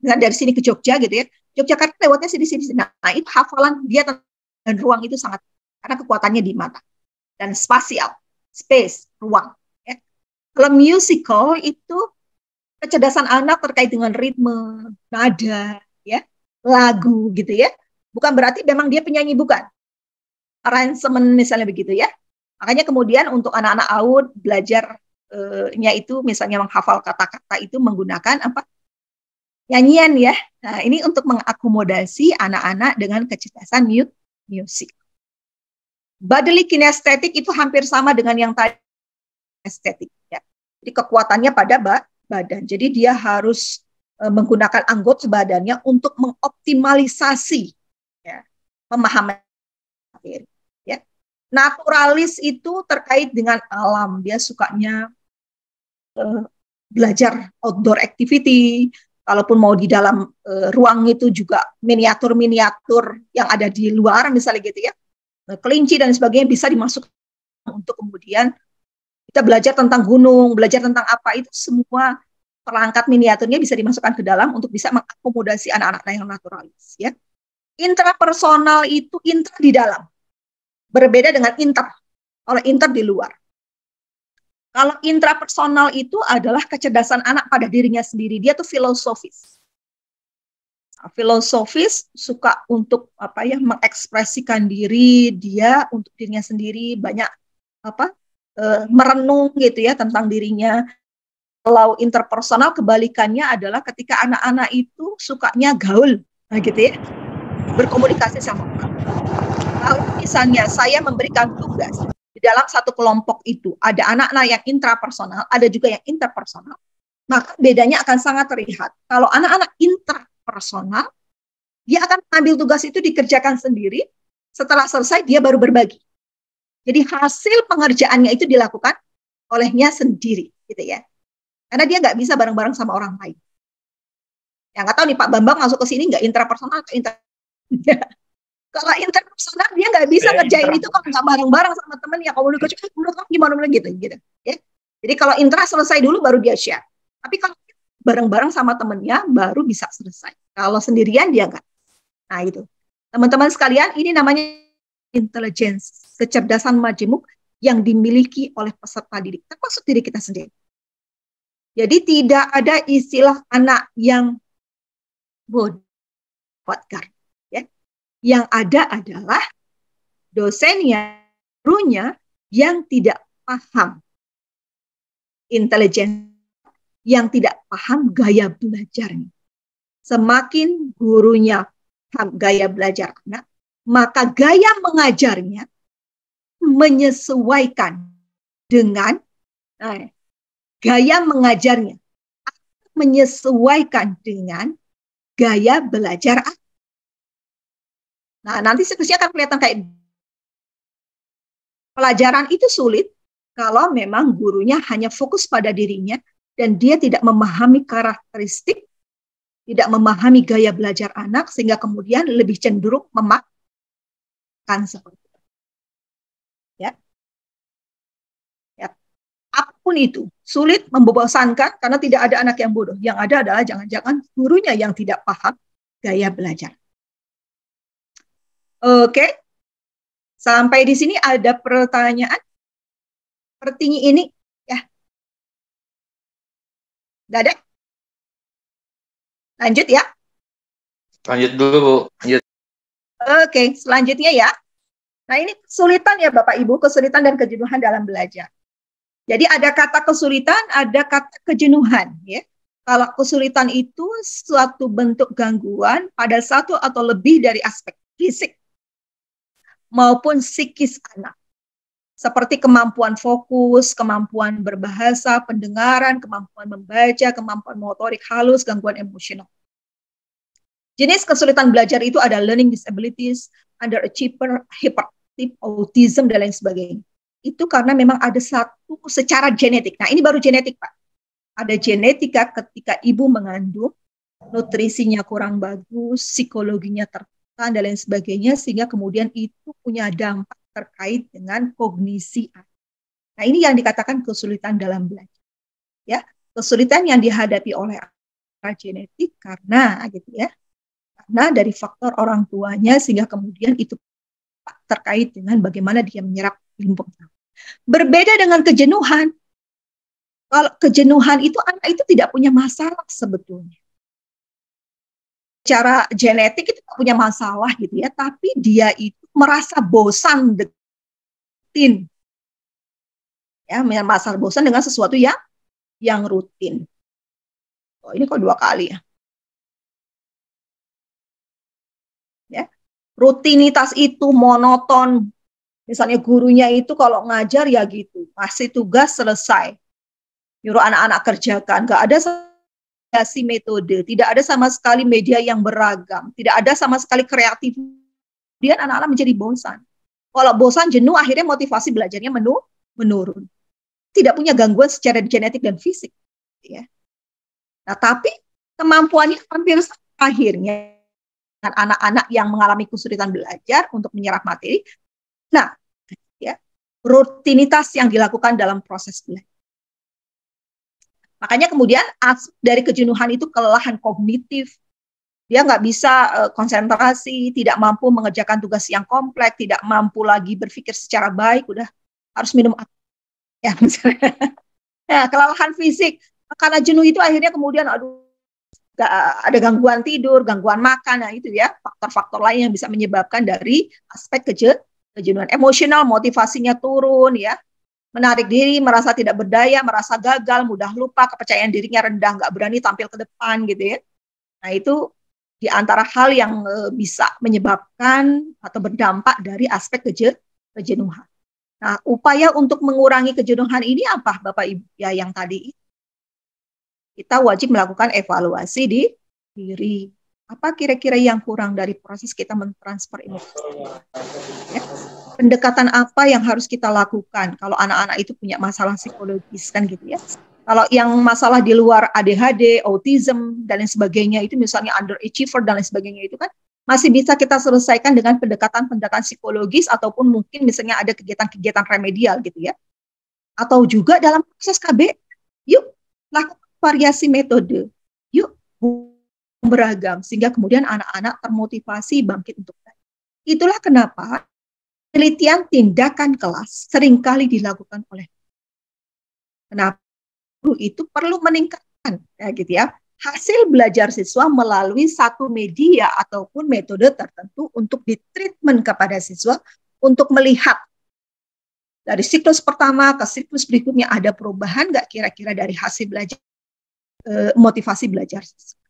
dari sini ke Jogja gitu ya, Yogyakarta lewatnya sini. Nah itu hafalan dia dan ruang itu sangat, karena kekuatannya di mata dan spasial, space, ruang. Ya. Kalau musical itu kecerdasan anak terkait dengan ritme, nada, ya, lagu gitu ya. Bukan berarti memang dia penyanyi, bukan. Arrangement misalnya begitu ya. Makanya kemudian untuk anak-anak AUD belajarnya itu misalnya menghafal kata-kata itu menggunakan apa? Nyanyian ya. Nah, ini untuk mengakomodasi anak-anak dengan kecerdasan musik. Bodily kinesthetic itu hampir sama dengan yang tadi estetik ya. Jadi kekuatannya pada badan. Jadi dia harus menggunakan anggota badannya untuk mengoptimalisasi ya, pemahaman materi. Ya. Naturalis itu terkait dengan alam. Dia sukanya belajar outdoor activity. Kalaupun mau di dalam ruang itu juga miniatur-miniatur yang ada di luar misalnya gitu ya. Kelinci dan sebagainya bisa dimasukkan untuk kemudian kita belajar tentang gunung, belajar tentang apa, itu semua perangkat miniaturnya bisa dimasukkan ke dalam untuk bisa mengakomodasi anak-anak yang naturalis. Ya. Intrapersonal itu inter di dalam. Berbeda dengan inter. Kalau inter di luar. Kalau intrapersonal itu adalah kecerdasan anak pada dirinya sendiri. Dia tuh filosofis. Filosofis, suka untuk mengekspresikan diri dia untuk dirinya sendiri, banyak merenung gitu ya tentang dirinya. Kalau interpersonal kebalikannya adalah ketika anak-anak itu sukanya gaul, gitu ya, berkomunikasi sama orang. Kalau misalnya saya memberikan tugas di dalam satu kelompok itu ada anak-anak yang intrapersonal, ada juga yang interpersonal, maka bedanya akan sangat terlihat. Kalau anak-anak interpersonal, dia akan ambil tugas itu dikerjakan sendiri. Setelah selesai dia baru berbagi. Jadi hasil pengerjaannya itu dilakukan olehnya sendiri, gitu ya. Karena dia nggak bisa bareng-bareng sama orang lain. Yang nggak tahu nih Pak Bambang masuk ke sini nggak intrapersonal atau Kalau interpersonal dia nggak bisa ngerjain itu kalau nggak bareng-bareng sama temennya. Komunikasi menurut kamu gimana gitu, ya. Jadi kalau intra selesai dulu baru dia share. Tapi kalau bareng-bareng sama temennya baru bisa selesai. Kalau sendirian dia nggak. Nah itu. Teman-teman sekalian, ini namanya intelligence, kecerdasan majemuk yang dimiliki oleh peserta didik, termasuk diri kita sendiri. Jadi tidak ada istilah anak yang bodoh, ya. Yang ada adalah dosennya, gurunya yang tidak paham intelijen, yang tidak paham gaya belajarnya. Semakin gurunya paham gaya belajar anak, maka gaya mengajarnya menyesuaikan dengan gaya mengajarnya, menyesuaikan dengan gaya belajar anak. Nah, nanti siklusnya akan kelihatan kayak pelajaran itu sulit kalau memang gurunya hanya fokus pada dirinya dan dia tidak memahami karakteristik, tidak memahami gaya belajar anak, sehingga kemudian lebih cenderung memakkan seperti itu. Ya. Apapun itu, sulit, membosankan, karena tidak ada anak yang bodoh. Yang ada adalah jangan-jangan gurunya yang tidak paham gaya belajar. Oke, sampai di sini ada pertanyaan? Seperti ini, ya. Nggak ada? Lanjut ya. Lanjut dulu, Bu. Lanjut. Oke, selanjutnya ya. Nah, ini kesulitan ya Bapak Ibu, kesulitan dan kejenuhan dalam belajar. Jadi ada kata kesulitan, ada kata kejenuhan, ya. Kalau kesulitan itu suatu bentuk gangguan pada satu atau lebih dari aspek fisik maupun psikis anak. Seperti kemampuan fokus, kemampuan berbahasa, pendengaran, kemampuan membaca, kemampuan motorik halus, gangguan emosional. Jenis kesulitan belajar itu ada learning disabilities, underachiever, hyperactive, autism, dan lain sebagainya. Itu karena memang ada satu secara genetik. Nah, ini baru genetik, Pak. Ada genetika ketika ibu mengandung, nutrisinya kurang bagus, psikologinya tertekan, dan lain sebagainya, sehingga kemudian itu punya dampak terkait dengan kognisi. Nah, ini yang dikatakan kesulitan dalam belajar. Ya, kesulitan yang dihadapi oleh genetik karena gitu ya. Karena dari faktor orang tuanya, sehingga kemudian itu terkait dengan bagaimana dia menyerap ilmu. Berbeda dengan kejenuhan. Kalau kejenuhan itu anak itu tidak punya masalah sebetulnya. Secara genetik itu tidak punya masalah gitu ya, tapi dia itu merasa bosan rutin. Ya, merasa bosan dengan sesuatu yang rutin. Oh, ini kok 2 kali ya. Ya. Rutinitas itu monoton. Misalnya gurunya itu kalau ngajar ya gitu, kasih tugas selesai. Nyuruh anak-anak kerjakan, nggak ada variasi metode, tidak ada sama sekali media yang beragam, tidak ada sama sekali kreatif. Kemudian anak-anak menjadi bosan. Kalau bosan, jenuh, akhirnya motivasi belajarnya menurun. Tidak punya gangguan secara genetik dan fisik. Ya. Nah, tapi kemampuannya hampir akhirnya dengan anak-anak yang mengalami kesulitan belajar untuk menyerap materi. Nah, ya, rutinitas yang dilakukan dalam proses belajar. Makanya kemudian dari kejenuhan itu kelelahan kognitif. Dia nggak bisa konsentrasi, tidak mampu mengerjakan tugas yang kompleks, tidak mampu lagi berpikir secara baik, udah harus minum ya misalnya. Nah, kelelahan fisik. Karena jenuh itu akhirnya kemudian ada gangguan tidur, gangguan makan, nah itu ya faktor-faktor lain yang bisa menyebabkan dari aspek kejenuhan. Emosional, motivasinya turun ya. Menarik diri, merasa tidak berdaya, merasa gagal, mudah lupa, kepercayaan dirinya rendah, nggak berani tampil ke depan gitu ya. Nah itu di antara hal yang bisa menyebabkan atau berdampak dari aspek kejenuhan. Nah, upaya untuk mengurangi kejenuhan ini apa Bapak Ibu? Ya yang tadi kita wajib melakukan evaluasi di diri. Apa kira-kira yang kurang dari proses kita mentransfer informasi? Ya. Pendekatan apa yang harus kita lakukan kalau anak-anak itu punya masalah psikologis kan gitu ya. Kalau yang masalah di luar ADHD, autism dan lain sebagainya itu misalnya underachiever dan lain sebagainya itu kan masih bisa kita selesaikan dengan pendekatan-pendekatan psikologis ataupun mungkin misalnya ada kegiatan-kegiatan remedial gitu ya. Atau juga dalam proses KB, yuk lakukan variasi metode, yuk beragam sehingga kemudian anak-anak termotivasi bangkit untuk belajar. Itulah kenapa penelitian tindakan kelas seringkali dilakukan oleh kenapa guru itu perlu meningkatkan ya gitu ya hasil belajar siswa melalui satu media ataupun metode tertentu untuk ditreatment kepada siswa untuk melihat dari siklus pertama ke siklus berikutnya ada perubahan nggak kira-kira dari hasil belajar motivasi belajar siswa.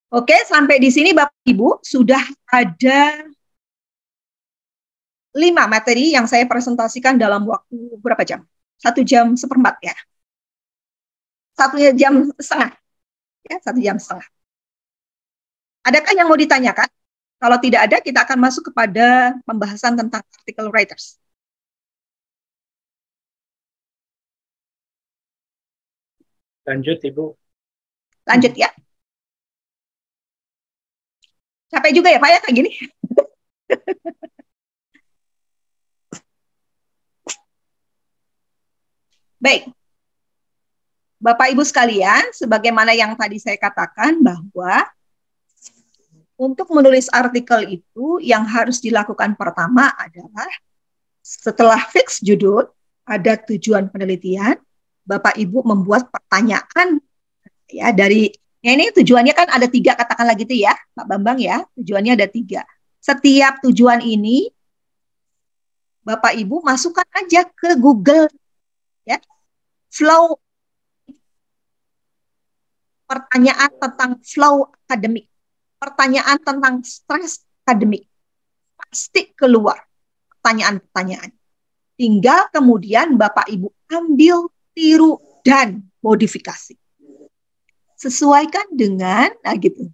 Oke, sampai di sini Bapak Ibu sudah ada 5 materi yang saya presentasikan dalam waktu berapa jam? 1,4 jam ya. 1,5 jam. Ya, 1,5 jam. Adakah yang mau ditanyakan? Kalau tidak ada, kita akan masuk kepada pembahasan tentang article writers. Lanjut, Ibu. Lanjut ya. Capek juga ya Pak ya kayak gini. Baik. Bapak Ibu sekalian, sebagaimana yang tadi saya katakan bahwa untuk menulis artikel itu yang harus dilakukan pertama adalah setelah fix judul, ada tujuan penelitian, Bapak Ibu membuat pertanyaan ya dari ya ini tujuannya kan ada 3 katakanlah gitu ya Pak Bambang ya, tujuannya ada 3. Setiap tujuan ini Bapak Ibu masukkan aja ke Google ya. Flow pertanyaan tentang flow akademik, pertanyaan tentang stres akademik, pasti keluar pertanyaan-pertanyaan. Tinggal kemudian Bapak Ibu ambil, tiru, dan modifikasi. Sesuaikan dengan, nah gitu.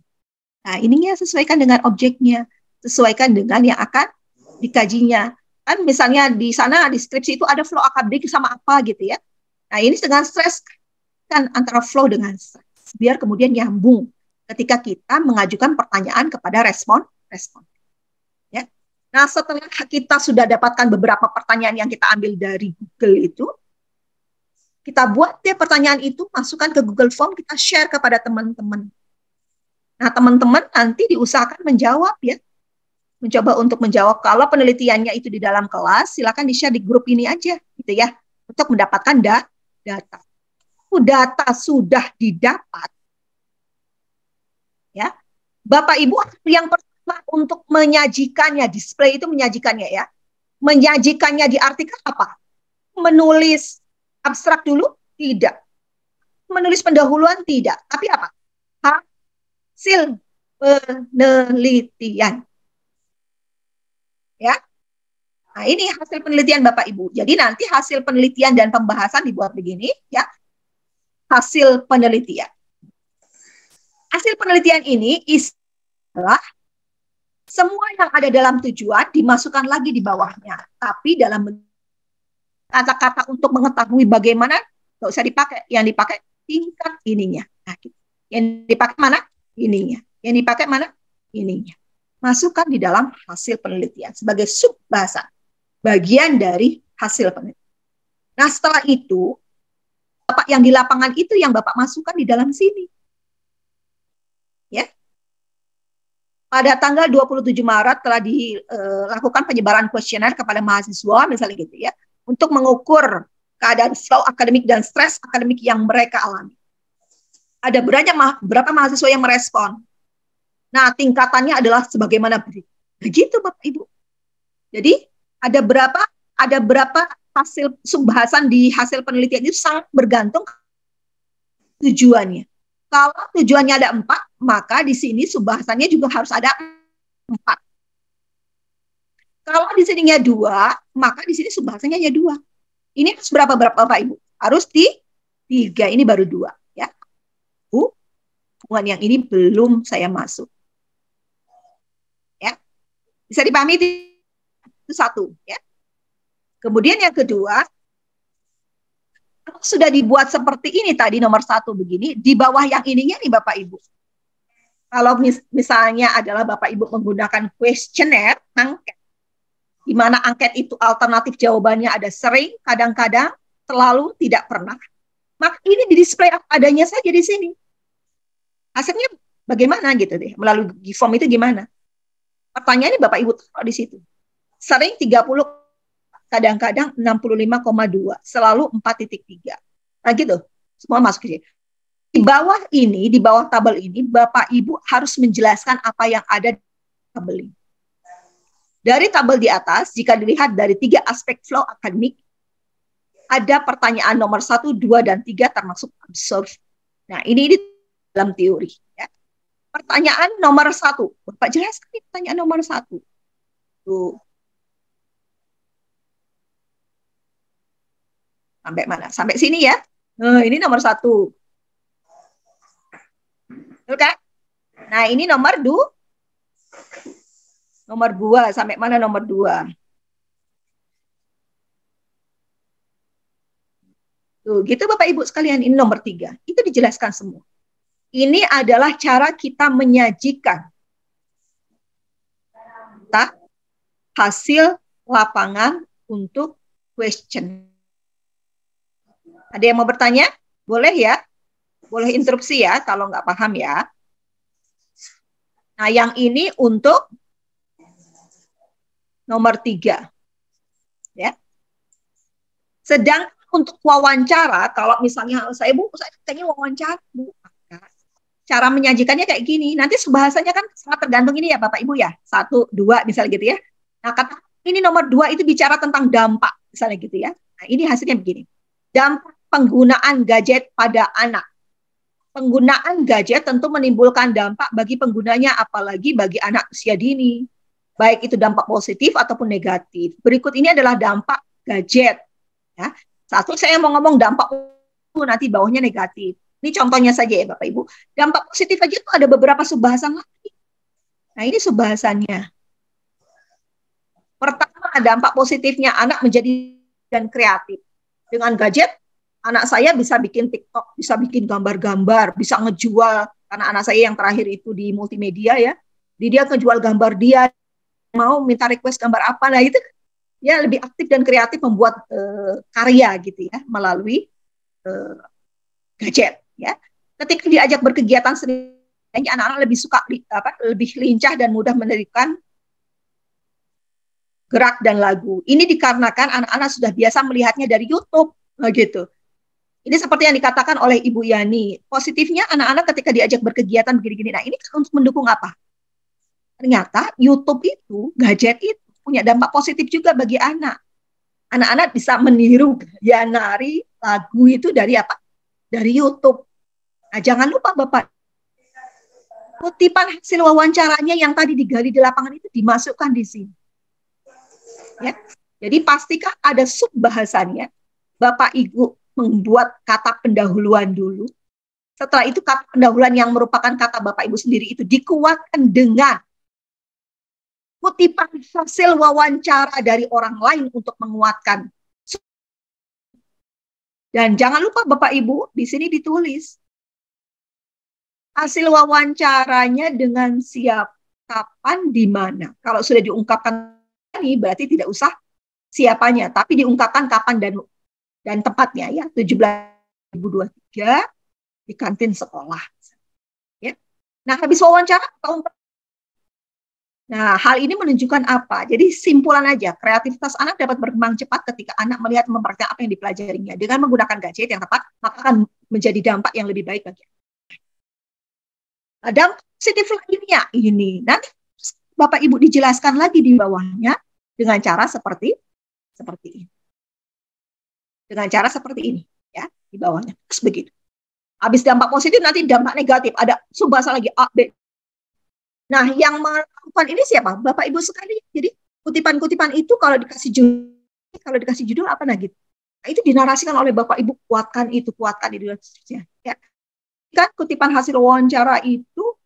Nah ininya sesuaikan dengan objeknya, sesuaikan dengan yang akan dikajinya. Kan misalnya di sana deskripsi itu ada flow akademik sama apa gitu ya. Nah ini dengan stres kan antara flow dengan stres. Biar kemudian nyambung ketika kita mengajukan pertanyaan kepada respon. Ya. Nah setelah kita sudah dapatkan beberapa pertanyaan yang kita ambil dari Google itu, kita buat dia pertanyaan itu, masukkan ke Google Form, kita share kepada teman-teman. Nah teman-teman nanti diusahakan menjawab ya, mencoba untuk menjawab. Kalau penelitiannya itu di dalam kelas, silakan di-share di grup ini aja, gitu ya, untuk mendapatkan data. Data sudah didapat, ya, Bapak Ibu yang pertama untuk menyajikannya, display itu menyajikannya ya, menyajikannya di artikel apa? Menulis abstrak dulu? Tidak. Menulis pendahuluan? Tidak. Tapi apa? Hasil penelitian. Ya. Nah, ini hasil penelitian Bapak Ibu. Jadi nanti hasil penelitian dan pembahasan dibuat begini, ya. Hasil penelitian. Hasil penelitian ini adalah semua yang ada dalam tujuan dimasukkan lagi di bawahnya. Tapi dalam kata-kata untuk mengetahui bagaimana, nggak usah dipakai. Yang dipakai tingkat ininya. Nah, yang dipakai mana? Ininya. Yang dipakai mana? Ininya. Masukkan di dalam hasil penelitian sebagai subbahasa. Bagian dari hasil penelitian. Nah, setelah itu, Bapak yang di lapangan itu yang Bapak masukkan di dalam sini. Ya. Pada tanggal 27 Maret telah dilakukan penyebaran kuesioner kepada mahasiswa, misalnya gitu ya, untuk mengukur keadaan flow akademik dan stres akademik yang mereka alami. Ada berapa mahasiswa yang merespon? Nah, tingkatannya adalah sebagaimana berikut. Begitu Bapak Ibu. Jadi, ada berapa hasil subbahasan di hasil penelitian itu sangat bergantung tujuannya. Kalau tujuannya ada 4, maka di sini subbahasannya juga harus ada 4. Kalau di sininya 2, maka di sini subbahasannya hanya 2. Ini harus berapa Bapak Ibu? Harus di 3, ini baru 2. Ya. Hubungan yang ini belum saya masuk. Ya. Bisa dipahami itu 1. Ya. Kemudian yang kedua, sudah dibuat seperti ini tadi nomor 1 begini, di bawah yang ininya nih Bapak Ibu. Kalau misalnya adalah Bapak Ibu menggunakan kuesioner, angket, di mana angket itu alternatif jawabannya ada sering, kadang-kadang, selalu, tidak pernah. Maka ini di display adanya saja di sini. Hasilnya bagaimana gitu deh, melalui form itu gimana? Pertanyaannya Bapak Ibu taruh di situ. Sering 30, kadang-kadang 65,2, selalu 4,3. Nah gitu, semua masuk ke sini. Di bawah ini, di bawah tabel ini, Bapak Ibu harus menjelaskan apa yang ada di tabel ini. Dari tabel di atas, jika dilihat dari 3 aspek flow akademik, ada pertanyaan nomor 1, 2, dan 3 termasuk absorb. Nah, ini di dalam teori. Ya. Pertanyaan nomor 1. Bapak jelaskan pertanyaan nomor 1. Tuh. Sampai mana? Sampai sini ya. Nah, ini nomor 1. Oke? Nah, ini nomor 2. Nomor 2. Sampai mana nomor 2? Tuh, gitu Bapak Ibu sekalian. Ini nomor 3. Itu dijelaskan semua. Ini adalah cara kita menyajikan hasil lapangan untuk question. Ada yang mau bertanya? Boleh ya? Boleh interupsi ya kalau nggak paham ya. Nah, yang ini untuk nomor 3. Ya. Sedang untuk wawancara, kalau misalnya saya kayaknya wawancara, Bu. Cara menyajikannya kayak gini. Nanti bahasanya kan sangat tergantung ini ya Bapak Ibu ya. 1, 2 misalnya gitu ya. Nah, kata ini nomor 2 itu bicara tentang dampak misalnya gitu ya. Nah, ini hasilnya begini. Dampak penggunaan gadget pada anak. Penggunaan gadget tentu menimbulkan dampak bagi penggunanya, apalagi bagi anak usia dini. Baik itu dampak positif ataupun negatif. Berikut ini adalah dampak gadget. Ya. Satu, saya mau ngomong dampak nanti bawahnya negatif. Ini contohnya saja ya Bapak Ibu. Dampak positif aja itu ada beberapa subbahasan lagi. Nah, ini subbahasannya. Pertama, dampak positifnya anak menjadi dan kreatif. Dengan gadget, anak saya bisa bikin TikTok, bisa bikin gambar-gambar, bisa ngejual. Karena anak saya yang terakhir itu di multimedia ya. Dia ngejual gambar dia, mau minta request gambar apa. Nah, itu ya lebih aktif dan kreatif membuat karya gitu ya melalui gadget ya. Ketika diajak berkegiatan sendiri, anak-anak lebih suka lebih lincah dan mudah menerapkan gerak dan lagu. Ini dikarenakan anak-anak sudah biasa melihatnya dari YouTube gitu. Ini seperti yang dikatakan oleh Ibu Yani. Positifnya anak-anak ketika diajak berkegiatan begini-gini. Nah, ini untuk mendukung apa? Ternyata YouTube itu, gadget itu punya dampak positif juga bagi anak. Anak-anak bisa meniru gaya nari lagu itu dari apa? Dari YouTube. Nah, jangan lupa Bapak, kutipan hasil wawancaranya yang tadi digali di lapangan itu dimasukkan di sini. Ya. Jadi pastikan ada subbahasannya. Bapak Ibu membuat kata pendahuluan dulu. Setelah itu kata pendahuluan yang merupakan kata Bapak Ibu sendiri itu dikuatkan dengan kutipan hasil wawancara dari orang lain untuk menguatkan. Dan jangan lupa Bapak Ibu, di sini ditulis hasil wawancaranya dengan siapa, kapan, di mana. Kalau sudah diungkapkan ini berarti tidak usah siapanya, tapi diungkapkan kapan dan tepatnya ya, 17.2023 di kantin sekolah. Ya. Nah, habis wawancara Nah, hal ini menunjukkan apa? Jadi simpulan aja, kreativitas anak dapat berkembang cepat ketika anak melihat mempraktikkan apa yang dipelajarinya. Dengan menggunakan gadget yang tepat, maka akan menjadi dampak yang lebih baik bagi anak. Dampak positif lainnya ini, nanti Bapak Ibu dijelaskan lagi di bawahnya dengan cara seperti ini. Dengan cara seperti ini, ya, di bawahnya. Terus begitu. Habis dampak positif, nanti dampak negatif. Ada subbahasa lagi, A, B. Nah, yang melakukan ini siapa? Bapak Ibu sekali. Jadi kutipan-kutipan itu kalau dikasih judul apa nah gitu. Nah, itu dinarasikan oleh Bapak Ibu, kuatkan itu dan seterusnya. Ya. Kan kutipan hasil wawancara itu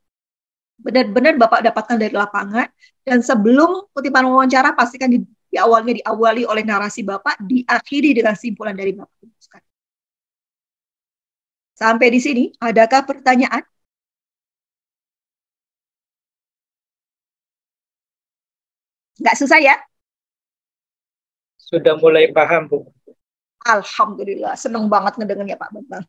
benar-benar Bapak dapatkan dari lapangan, dan sebelum kutipan wawancara pastikan diawali oleh narasi Bapak, diakhiri dengan simpulan dari Bapak Ibu sekali. Sampai di sini, adakah pertanyaan? Nggak susah ya? Sudah mulai paham, Bu. Alhamdulillah, seneng banget ngedengarnya Pak Bambang.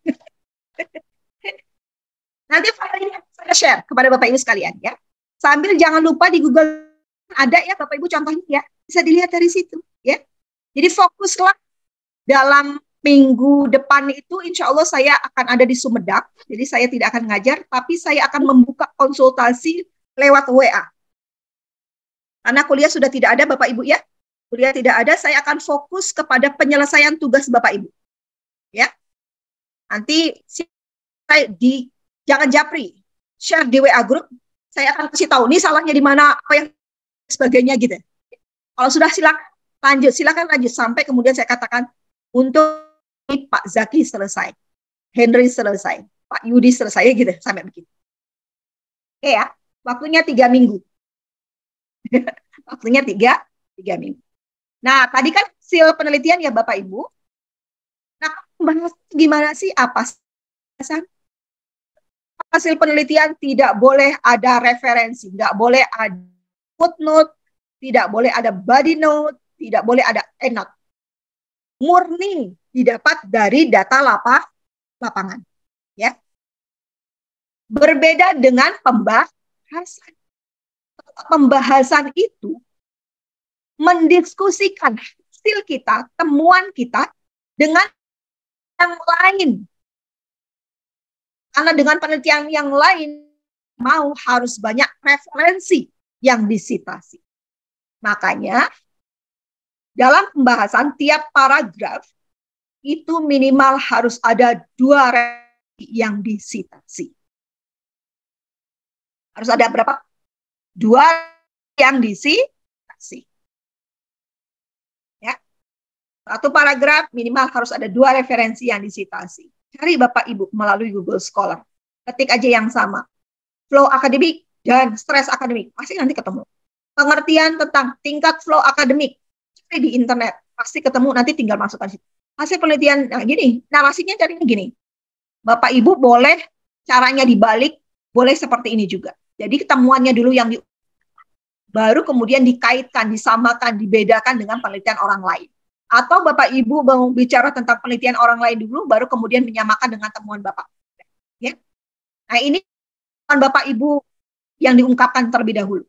Nanti ini saya share kepada Bapak Ibu sekalian ya. Sambil jangan lupa di Google ada ya Bapak Ibu contohnya ya. Bisa dilihat dari situ ya. Jadi fokuslah dalam minggu depan itu insya Allah saya akan ada di Sumedang. Jadi saya tidak akan ngajar, tapi saya akan membuka konsultasi lewat WA. Karena kuliah sudah tidak ada Bapak Ibu ya. Kuliah tidak ada, saya akan fokus kepada penyelesaian tugas Bapak Ibu. Ya. Nanti saya jangan japri, share di WA group, saya akan kasih tahu nih salahnya di mana, apa yang sebagainya gitu. Kalau sudah silakan lanjut sampai kemudian saya katakan untuk Pak Zaki selesai, Henry selesai, Pak Yudi selesai gitu sampai begitu. Oke ya, waktunya 3 minggu. Waktunya 3 minggu. Nah, tadi kan hasil penelitian ya Bapak Ibu. Nah, bahas gimana sih apa hasil penelitian? Tidak boleh ada referensi, tidak boleh ada footnote, tidak boleh ada body note, tidak boleh ada endnote. Murni didapat dari data lapangan. Ya. Berbeda dengan pembahasan. Pembahasan itu mendiskusikan hasil kita, temuan kita dengan yang lain. Karena dengan penelitian yang lain harus banyak referensi yang disitasi. Makanya dalam pembahasan tiap paragraf itu minimal harus ada 2 referensi yang disitasi. Harus ada berapa? 2 yang disitasi. Satu paragraf minimal harus ada 2 referensi yang disitasi. Cari Bapak Ibu melalui Google Scholar. Ketik aja yang sama. Flow akademik dan stres akademik. Pasti nanti ketemu. Pengertian tentang tingkat flow akademik. Cari di internet. Pasti ketemu, nanti tinggal masukkan situ. Hasil penelitian, nah gini, narasinya carinya gini. Bapak Ibu boleh caranya dibalik, boleh seperti ini juga. Jadi ketemuannya dulu yang baru kemudian dikaitkan, disamakan, dibedakan dengan penelitian orang lain. Atau Bapak Ibu mau bicara tentang penelitian orang lain dulu, baru kemudian menyamakan dengan temuan Bapak. Ya. Nah ini Bapak Ibu yang diungkapkan terlebih dahulu.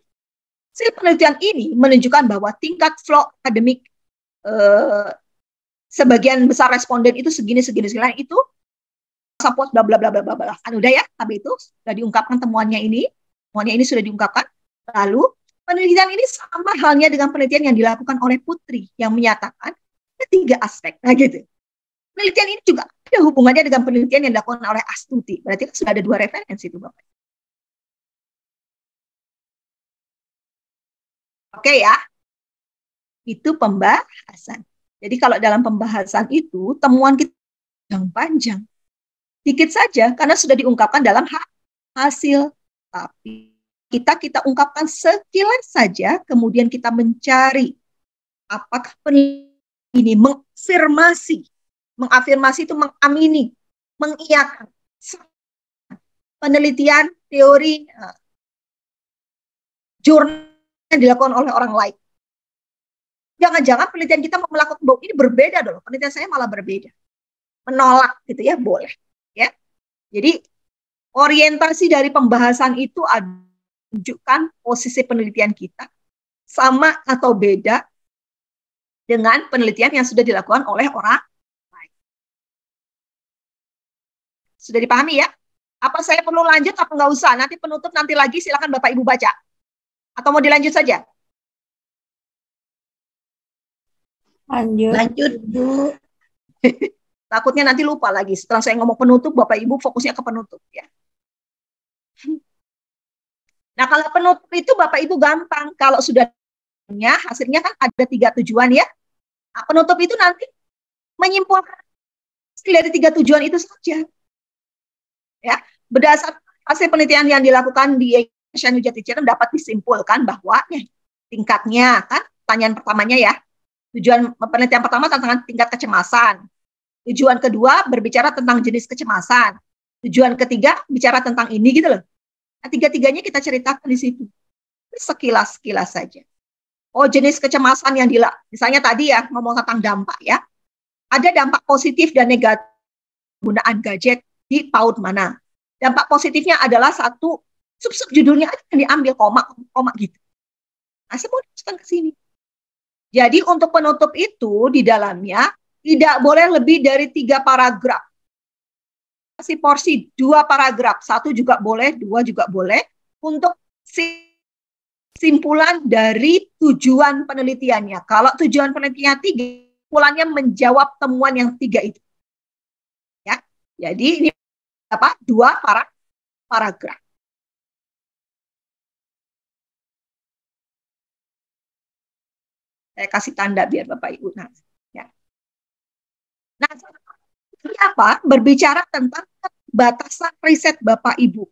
Hasil penelitian ini menunjukkan bahwa tingkat flow akademik sebagian besar responden itu segini itu support bla bla bla bla bla. Kan udah ya, tapi itu sudah diungkapkan temuannya ini sudah diungkapkan. Lalu penelitian ini sama halnya dengan penelitian yang dilakukan oleh Putri yang menyatakan 3 aspek. Nah gitu. Penelitian ini juga ada hubungannya dengan penelitian yang dilakukan oleh Astuti. Berarti kan sudah ada 2 referensi itu Bapak. Oke ya. Itu pembahasan. Jadi kalau dalam pembahasan itu temuan kita yang panjang. Dikit saja karena sudah diungkapkan dalam hasil. Tapi kita ungkapkan sekilas saja, kemudian kita mencari apakah penelitian ini mengafirmasi itu mengamini, mengiyakan penelitian teori jurnal yang dilakukan oleh orang lain. Jangan-jangan penelitian kita melakukan bahwa ini berbeda dong, penelitian saya malah berbeda, menolak gitu ya, boleh ya. Jadi orientasi dari pembahasan itu menunjukkan posisi penelitian kita sama atau beda dengan penelitian yang sudah dilakukan oleh orang lain. Sudah dipahami ya? Apa saya perlu lanjut atau nggak usah? Nanti penutup nanti lagi silakan Bapak Ibu baca. Atau mau dilanjut saja? Lanjut Bu. Takutnya nanti lupa lagi. Setelah saya ngomong penutup, Bapak Ibu fokusnya ke penutup ya. Nah kalau penutup itu Bapak Ibu gampang. Kalau sudah hasilnya kan ada 3 tujuan ya. Nah, penutup itu nanti menyimpulkan dari 3 tujuan itu saja. Ya, berdasarkan hasil penelitian yang dilakukan di Asian Jati Cerem dapat disimpulkan bahwa tingkatnya kan pertanyaan pertamanya ya. Tujuan penelitian pertama tentang tingkat kecemasan. Tujuan kedua berbicara tentang jenis kecemasan. Tujuan ketiga bicara tentang ini gitu loh. Nah, 3-tiganya kita ceritakan di situ. Sekilas-sekilas saja. Oh, jenis kecemasan yang misalnya tadi ya ngomong tentang dampak ya. Ada dampak positif dan negatif penggunaan gadget di PAUD mana. Dampak positifnya adalah satu, sub judulnya aja yang diambil koma gitu. Nah, saya mau teruskan ke sini. Jadi untuk penutup itu di dalamnya tidak boleh lebih dari 3 paragraf. Kasih porsi 2 paragraf, 1 juga boleh, 2 juga boleh untuk simpulan dari tujuan penelitiannya. Kalau tujuan penelitiannya 3, simpulannya menjawab temuan yang 3 itu. Ya, jadi ini apa? 2 paragraf. Saya kasih tanda biar Bapak Ibu. Nah, ya. Nah, ini apa? Berbicara tentang batasan riset Bapak Ibu.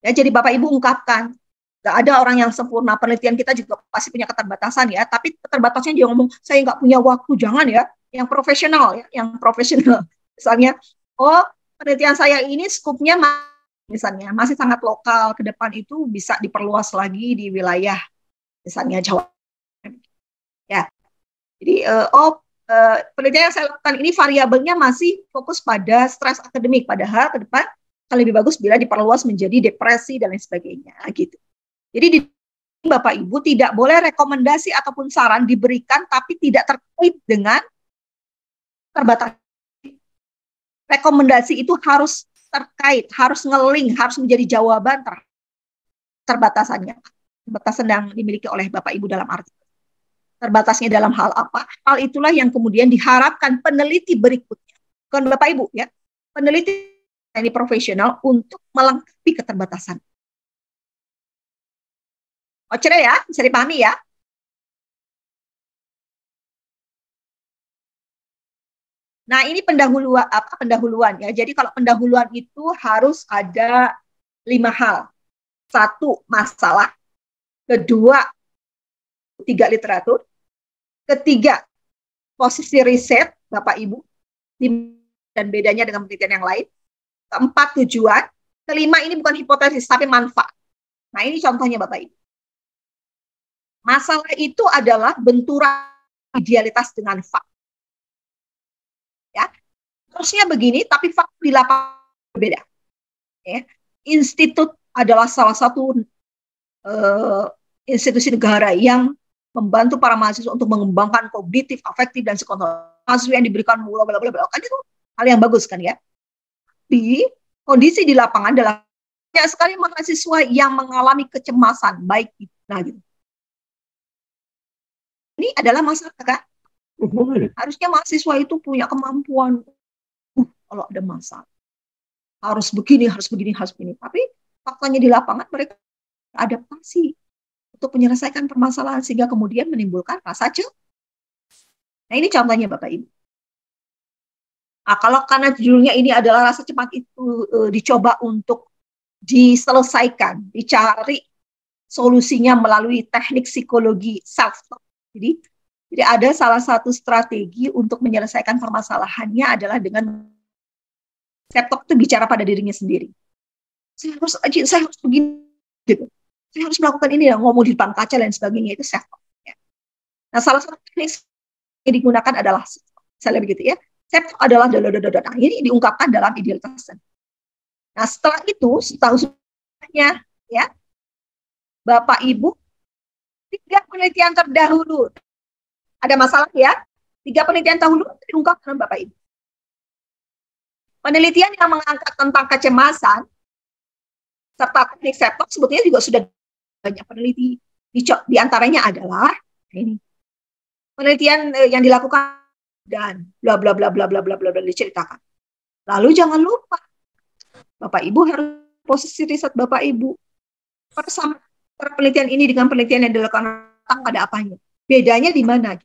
Ya, jadi Bapak Ibu ungkapkan, nggak ada orang yang sempurna. Penelitian kita juga pasti punya keterbatasan ya. Tapi keterbatasannya dia ngomong, saya nggak punya waktu. Jangan ya. Yang profesional ya, yang profesional. Misalnya, oh penelitian saya ini skupnya misalnya masih sangat lokal. Ke depan itu bisa diperluas lagi di wilayah misalnya Jawa. Ya, jadi penelitian yang saya lakukan ini variabelnya masih fokus pada stres akademik, padahal ke depan akan lebih bagus bila diperluas menjadi depresi dan lain sebagainya gitu. Jadi di Bapak Ibu tidak boleh rekomendasi ataupun saran diberikan tapi tidak terkait dengan terbatas. Rekomendasi itu harus terkait, harus ngeling, harus menjadi jawaban terbatasannya. Terbatasan yang dimiliki oleh Bapak Ibu dalam arti. Terbatasnya dalam hal apa? Hal itulah yang kemudian diharapkan peneliti berikutnya. Bukan Bapak Ibu ya. Peneliti ini profesional untuk melengkapi keterbatasan. Oh, ya, bisa dipahami ya. Nah, ini pendahuluan ya. Jadi kalau pendahuluan itu harus ada 5 hal. 1, masalah. 2, 3, literatur. 3, posisi riset Bapak Ibu dan bedanya dengan penelitian yang lain. 4, tujuan. 5, ini bukan hipotesis tapi manfaat. Nah, ini contohnya Bapak Ibu. Masalah itu adalah benturan idealitas dengan fakta. Ya, terusnya begini, tapi fakta di lapangan berbeda. Ya. Institut adalah salah satu institusi negara yang membantu para mahasiswa untuk mengembangkan kognitif, afektif, dan psikomotor. Mahasiswa yang diberikan kan itu hal yang bagus kan ya. Tapi kondisi di lapangan adalah banyak sekali mahasiswa yang mengalami kecemasan, baik itu. Nah, gitu. Ini adalah masalah kan? Harusnya mahasiswa itu punya kemampuan. Kalau ada masalah harus begini, harus begini, harus begini. Tapi faktanya di lapangan mereka adaptasi untuk menyelesaikan permasalahan sehingga kemudian menimbulkan rasa cemas. Nah, ini contohnya Bapak Ibu. Nah, kalau karena judulnya ini adalah rasa cemas itu dicoba untuk diselesaikan, dicari solusinya melalui teknik psikologi self-talk. Jadi ada salah satu strategi untuk menyelesaikan permasalahannya adalah dengan self-talk itu bicara pada dirinya sendiri. Saya harus begini, gitu. Saya harus melakukan ini ya, ngomong di depan kaca dan sebagainya, itu self-talk. Ya. Nah, salah satu teknik yang digunakan adalah, misalnya begitu ya, self-talk adalah nah, ini diungkapkan dalam idealitas. Nah, setelah itu, setelahnya, ya, Bapak Ibu, 3 penelitian terdahulu. Ada masalah ya? 3 penelitian terdahulu diungkapkan Bapak Ibu. Penelitian yang mengangkat tentang kecemasan serta teknik self-talk sebetulnya juga sudah banyak peneliti. Di antaranya adalah ini. Penelitian yang dilakukan dan bla bla bla bla bla bla bla diceritakan. Lalu jangan lupa Bapak Ibu harus posisi riset Bapak Ibu. Bersama penelitian ini dengan penelitian yang dilakukan pada apanya? Bedanya di mana?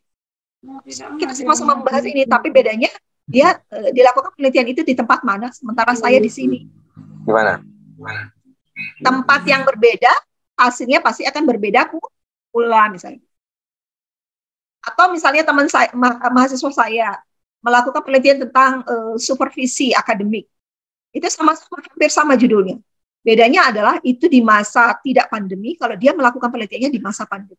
Kita sama-sama membahas ini, tapi bedanya dia dilakukan penelitian itu di tempat mana, sementara saya di sini. Gimana? Tempat yang berbeda, hasilnya pasti akan berbeda pula misalnya. Atau misalnya teman saya, mahasiswa saya melakukan penelitian tentang supervisi akademik. Itu sama-sama hampir sama judulnya. Bedanya adalah itu di masa tidak pandemi, kalau dia melakukan penelitiannya di masa pandemi.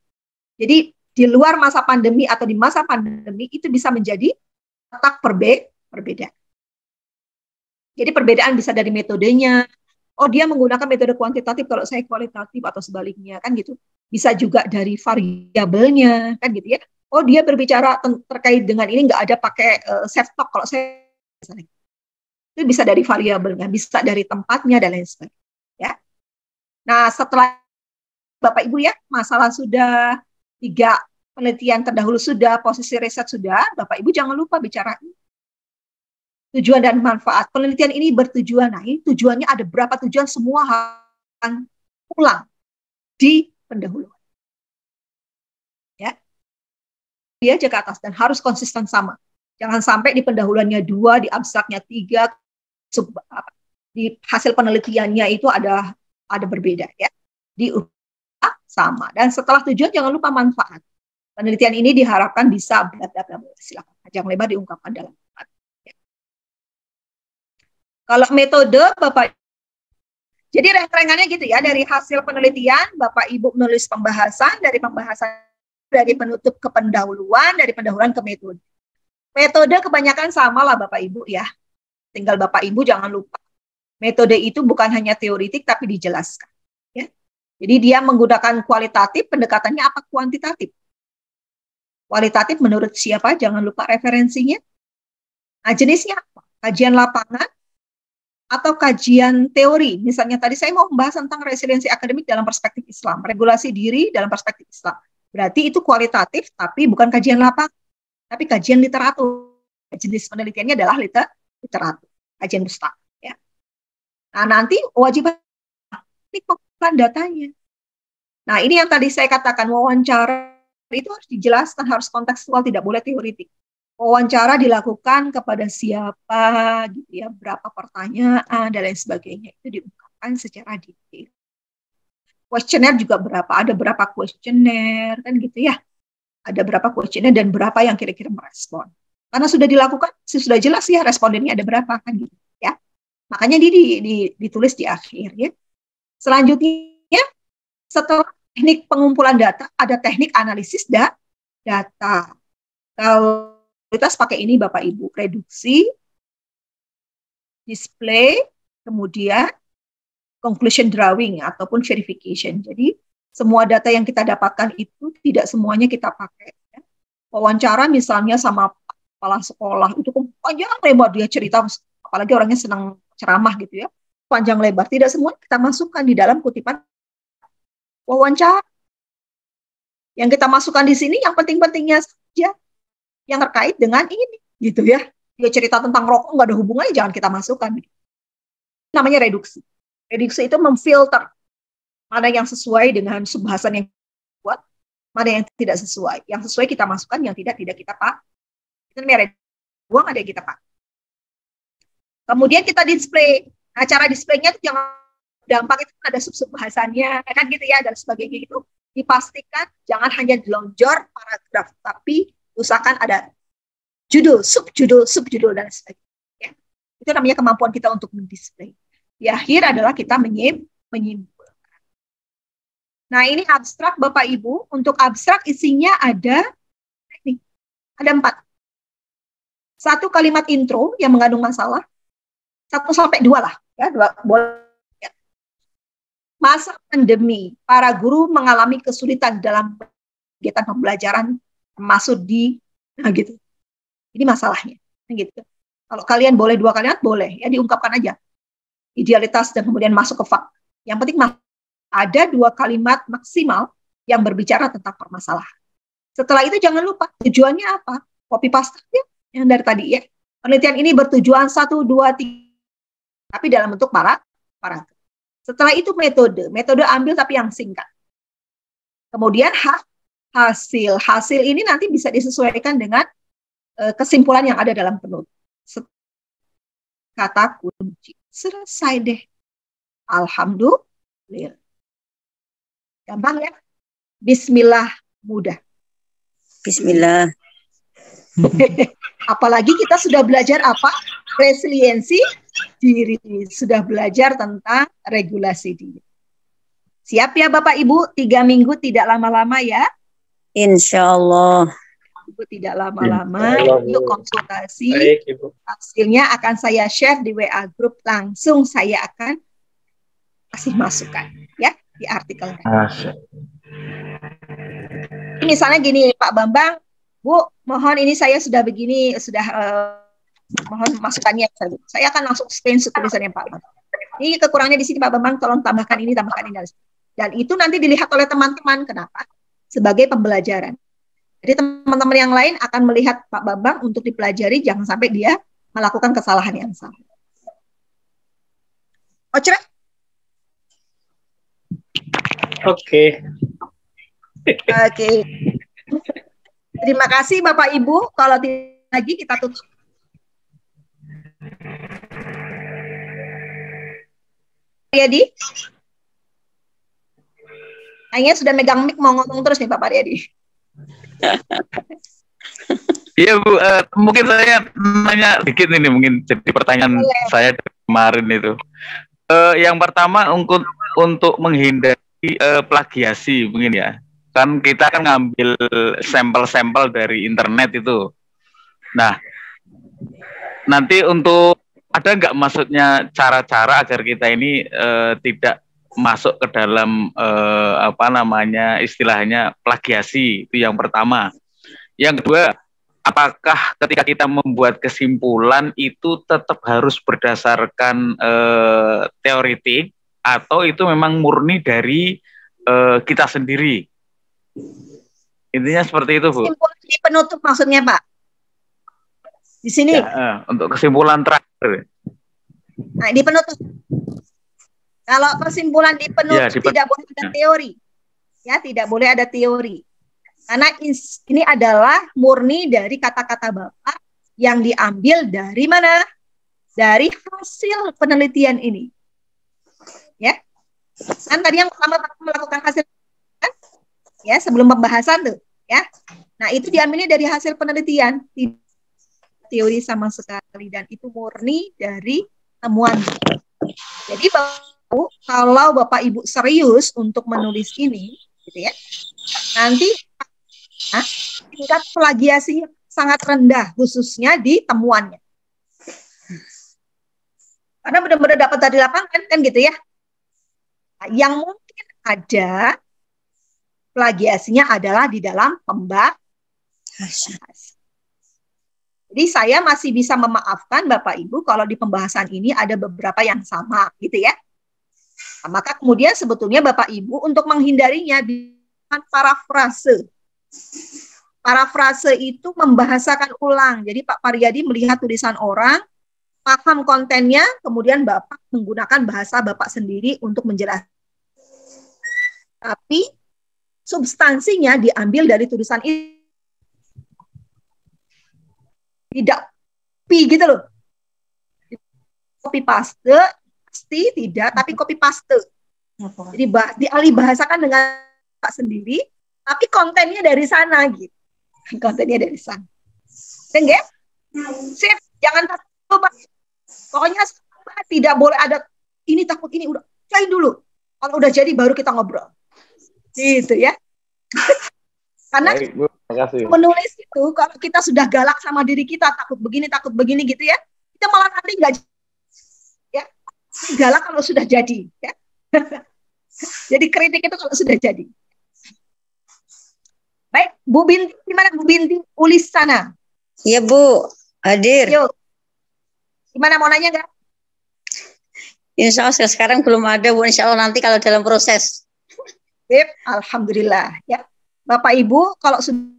Jadi di luar masa pandemi atau di masa pandemi itu bisa menjadi letak berbeda. Jadi perbedaan bisa dari metodenya. Oh, dia menggunakan metode kuantitatif, kalau saya kualitatif atau sebaliknya, kan gitu. Bisa juga dari variabelnya, kan gitu ya. Oh, dia berbicara terkait dengan ini nggak ada pakai self talk, kalau saya misalnya. Itu bisa dari variabelnya, bisa dari tempatnya dan lain sebagainya. Ya. Nah, setelah Bapak Ibu ya, masalah sudah, 3 penelitian terdahulu sudah, posisi riset sudah, Bapak Ibu jangan lupa bicara tujuan dan manfaat. Penelitian ini bertujuan, nah ini tujuannya ada berapa tujuan, semua akan pulang di pendahuluan. Ya. Dia aja ke atas dan harus konsisten sama. Jangan sampai di pendahuluannya 2, di abstraknya 3, di hasil penelitiannya itu ada berbeda ya. Di sama. Dan setelah tujuan jangan lupa manfaat. Penelitian ini diharapkan bisa silakan panjang lebar diungkapkan dalam manfaat. Ya. Kalau metode Bapak, jadi rangkaiannya gitu ya, dari hasil penelitian Bapak Ibu menulis pembahasan, dari pembahasan dari penutup ke pendahuluan, dari pendahuluan ke metode. Metode kebanyakan sama lah Bapak Ibu ya. Tinggal Bapak Ibu jangan lupa. Metode itu bukan hanya teoritik tapi dijelaskan. Ya. Jadi dia menggunakan kualitatif, pendekatannya apa kuantitatif. Kualitatif menurut siapa? Jangan lupa referensinya. Nah, jenisnya apa? Kajian lapangan atau kajian teori. Misalnya tadi saya mau membahas tentang resiliensi akademik dalam perspektif Islam, regulasi diri dalam perspektif Islam. Berarti itu kualitatif tapi bukan kajian lapangan, tapi kajian literatur. Jenis penelitiannya adalah literatur, kajian pustaka. Ya. Nah, nanti wajib ini pengumpulan datanya. Nah, ini yang tadi saya katakan, wawancara itu harus dijelaskan, harus kontekstual, tidak boleh teoritik. Wawancara dilakukan kepada siapa, gitu ya, berapa pertanyaan dan lain sebagainya, itu diungkapkan secara detail. Kuesioner juga berapa, ada berapa kuesioner, kan gitu ya. Ada berapa kuesioner dan berapa yang kira-kira merespon. Karena sudah dilakukan, sudah jelas ya respondennya ada berapa, kan gitu ya. Makanya ditulis di akhir ya. Selanjutnya, setelah teknik pengumpulan data, ada teknik analisis data. Kalau kita pakai ini Bapak Ibu, reduksi, display, kemudian conclusion drawing ataupun verification. Jadi semua data yang kita dapatkan itu tidak semuanya kita pakai. Ya. Wawancara misalnya sama kepala sekolah, itu panjang lebar dia cerita, apalagi orangnya senang ceramah gitu ya. Panjang lebar, tidak semua kita masukkan di dalam kutipan wawancara. Yang kita masukkan di sini yang penting-pentingnya saja, yang terkait dengan ini, gitu ya. Dia cerita tentang rokok nggak ada hubungannya, jangan kita masukkan. Namanya reduksi. Reduksi itu memfilter mana yang sesuai dengan subbahasan yang buat, mana yang tidak sesuai. Yang sesuai kita masukkan, yang tidak kita pakai. Itu namanya reduksi. Buang ada yang kita pakai. Kemudian kita display. Nah, cara displaynya itu jangan dampak itu ada sub-bahasannya, kan gitu ya, dan sebagainya itu. Dipastikan jangan hanya dilonjor paragraf, tapi usahakan ada judul, subjudul, dan sebagainya. Ya. Itu namanya kemampuan kita untuk mendisplay. Di akhir adalah kita menyimpulkan. Nah, ini abstrak Bapak Ibu. Untuk abstrak isinya ada 4. 1 kalimat intro yang mengandung masalah. 1-2 lah. Ya, 2 boleh. Masa pandemi, para guru mengalami kesulitan dalam kegiatan pembelajaran, termasuk gitu. Ini masalahnya, gitu. Kalau kalian boleh 2 kalimat, boleh, ya diungkapkan aja. Idealitas dan kemudian masuk ke fakta. Yang penting ada 2 kalimat maksimal yang berbicara tentang permasalahan. Setelah itu jangan lupa tujuannya apa? Copy paste ya, yang dari tadi ya. Penelitian ini bertujuan 1, 2, 3, tapi dalam bentuk paragraf. Setelah itu metode ambil tapi yang singkat. Kemudian hasil ini nanti bisa disesuaikan dengan kesimpulan yang ada dalam penutup. Kata kunci. Selesai deh. Alhamdulillah. Gampang ya? Bismillah, mudah. Bismillah. Apalagi kita sudah belajar apa? Resiliensi diri. Sudah belajar tentang regulasi diri. Siap ya Bapak Ibu? 3 minggu tidak lama-lama ya. Insya Allah. Ibu tidak lama-lama, Allah, yuk Bu. konsultasi. Baik, Ibu. Hasilnya akan saya share di WA Group, langsung saya akan kasih masukan ya di artikelnya. Misalnya gini, Pak Bambang, Bu, mohon ini saya sudah begini, sudah mohon masukannya. Saya akan langsung screenshot tulisannya Pak Bambang. Ini kekurangannya di sini Pak Bambang, tolong tambahkan ini. Dan itu nanti dilihat oleh teman-teman. Kenapa? Sebagai pembelajaran. Jadi teman-teman yang lain akan melihat Pak Bambang untuk dipelajari, jangan sampai dia melakukan kesalahan yang sama. Oke. Oke. Terima kasih Bapak Ibu. Kalau tidak lagi kita tutup. Riyadi? Kayaknya sudah megang mic mau ngomong terus nih Pak Riyadi. Iya Bu, mungkin saya nanya dikit ini, mungkin jadi pertanyaan saya kemarin itu. Yang pertama untuk menghindari plagiasi mungkin ya. Kan kita kan ngambil sampel-sampel dari internet itu. Nah, nanti untuk ada nggak maksudnya cara-cara agar kita ini tidak masuk ke dalam istilahnya plagiasi, itu yang pertama. Yang kedua, apakah ketika kita membuat kesimpulan itu tetap harus berdasarkan teoritik atau itu memang murni dari kita sendiri? Intinya seperti itu, Bu. Kesimpulan di penutup maksudnya, Pak? Di sini? Ya, untuk kesimpulan terakhir. Nah, di penutup. Kalau kesimpulan di penutup tidak boleh ada teori. Ya, tidak boleh ada teori. Karena ini adalah murni dari kata-kata Bapak yang diambil dari mana? Dari hasil penelitian ini. Ya. Kan tadi yang pertama melakukan hasil kan? Ya, sebelum pembahasan tuh, ya. Nah, itu diambilnya dari hasil penelitian, tidak teori sama sekali, dan itu murni dari temuan. Jadi kalau Bapak Ibu serius untuk menulis ini, gitu ya, nanti tingkat plagiasinya sangat rendah, khususnya di temuannya. Karena benar-benar dapat dari lapangan kan gitu ya. Nah, yang mungkin ada plagiasinya adalah di dalam pembahasan. Jadi saya masih bisa memaafkan Bapak Ibu kalau di pembahasan ini ada beberapa yang sama, gitu ya. Nah, maka kemudian sebetulnya Bapak Ibu untuk menghindarinya dengan parafrase. Parafrase itu membahasakan ulang. Jadi Pak Pariyadi melihat tulisan orang, paham kontennya, kemudian Bapak menggunakan bahasa Bapak sendiri untuk menjelaskan. Tapi substansinya diambil dari tulisan itu. Tidak copy gitu loh. Copy paste pasti tidak, tapi copy paste. Jadi dialih bahasakan dengan Pak sendiri, tapi kontennya dari sana gitu. Kontennya dari sana. Dengar? Sip, jangan takut Pak. Pokoknya tidak boleh ada ini takut ini, udah cain dulu. Kalau udah jadi baru kita ngobrol. Gitu ya. Karena menulis itu kalau kita sudah galak sama diri kita, takut begini gitu ya, kita malah nanti nggak ya galak kalau sudah jadi ya. Jadi kritik itu kalau sudah jadi. Baik, Bu Binti, gimana Bu Binti Ulis sana? Iya Bu, hadir. Yuk. Gimana, mau nanya nggak? Insya Allah sekarang belum ada Bu, insya Allah nanti kalau dalam proses. Alhamdulillah ya. Bapak Ibu, kalau sudah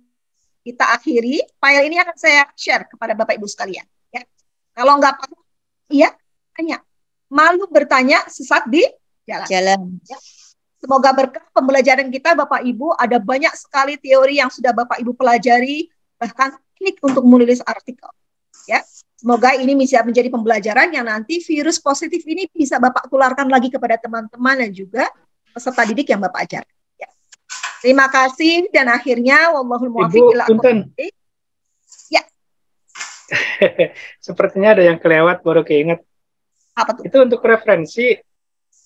kita akhiri, file ini akan saya share kepada Bapak Ibu sekalian. Ya. Kalau nggak paham, iya, tanya. Malu bertanya, sesat di jalan. Ya. Semoga berkah pembelajaran kita, Bapak Ibu, ada banyak sekali teori yang sudah Bapak Ibu pelajari, bahkan teknik untuk menulis artikel. Ya. Semoga ini bisa menjadi pembelajaran yang nanti virus positif ini bisa Bapak tularkan lagi kepada teman-teman dan juga peserta didik yang Bapak ajar. Ya. Terima kasih dan akhirnya wallahul muwaffiq ila aqwamit. Ya. Sepertinya ada yang kelewat, baru keinget. Apa tuh? Itu untuk referensi,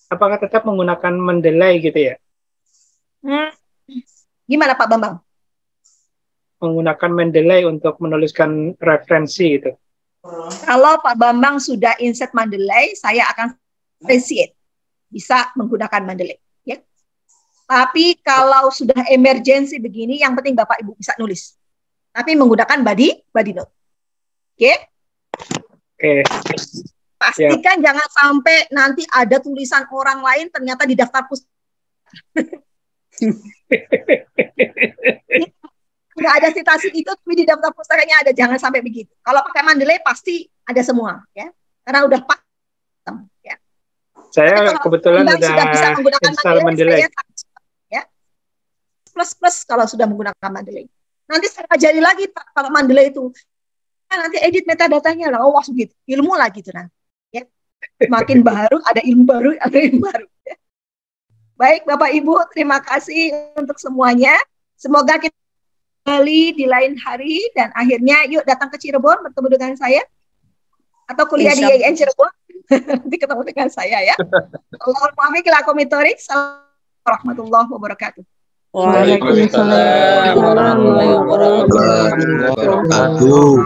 apakah tetap menggunakan Mendeley gitu ya? Gimana Pak Bambang? menggunakan Mendeley untuk menuliskan referensi gitu. Kalau Pak Bambang sudah insert Mendeley, saya akan appreciate bisa menggunakan Mendeley. Ya. Tapi kalau sudah emergency begini, yang penting Bapak Ibu bisa nulis. Tapi menggunakan body note. Oke? Oke. Pastikan jangan sampai nanti ada tulisan orang lain ternyata di daftar pustaka. Nggak ada citasi itu, tapi di daftar pustakanya ada. Jangan sampai begitu. Kalau pakai Mendeley pasti ada semua, ya. Karena udah pas. Ya. Saya kebetulan sudah bisa menggunakan Mendeley. Ya. Plus kalau sudah menggunakan Mendeley. Nanti saya ajari lagi Pak Mendeley itu. Nanti edit metadatanya lah, wah gitu. Ilmu lah gitu nanti. Ya. Semakin baru ada ilmu baru, Ya. Baik Bapak Ibu, terima kasih untuk semuanya. Semoga kita kembali di lain hari dan akhirnya yuk datang ke Cirebon bertemu dengan saya atau kuliah di IAIN Cirebon. Nanti ketemu dengan saya ya. Assalamualaikum warahmatullahi wabarakatuh. Waalaikumsalam warahmatullahi wabarakatuh.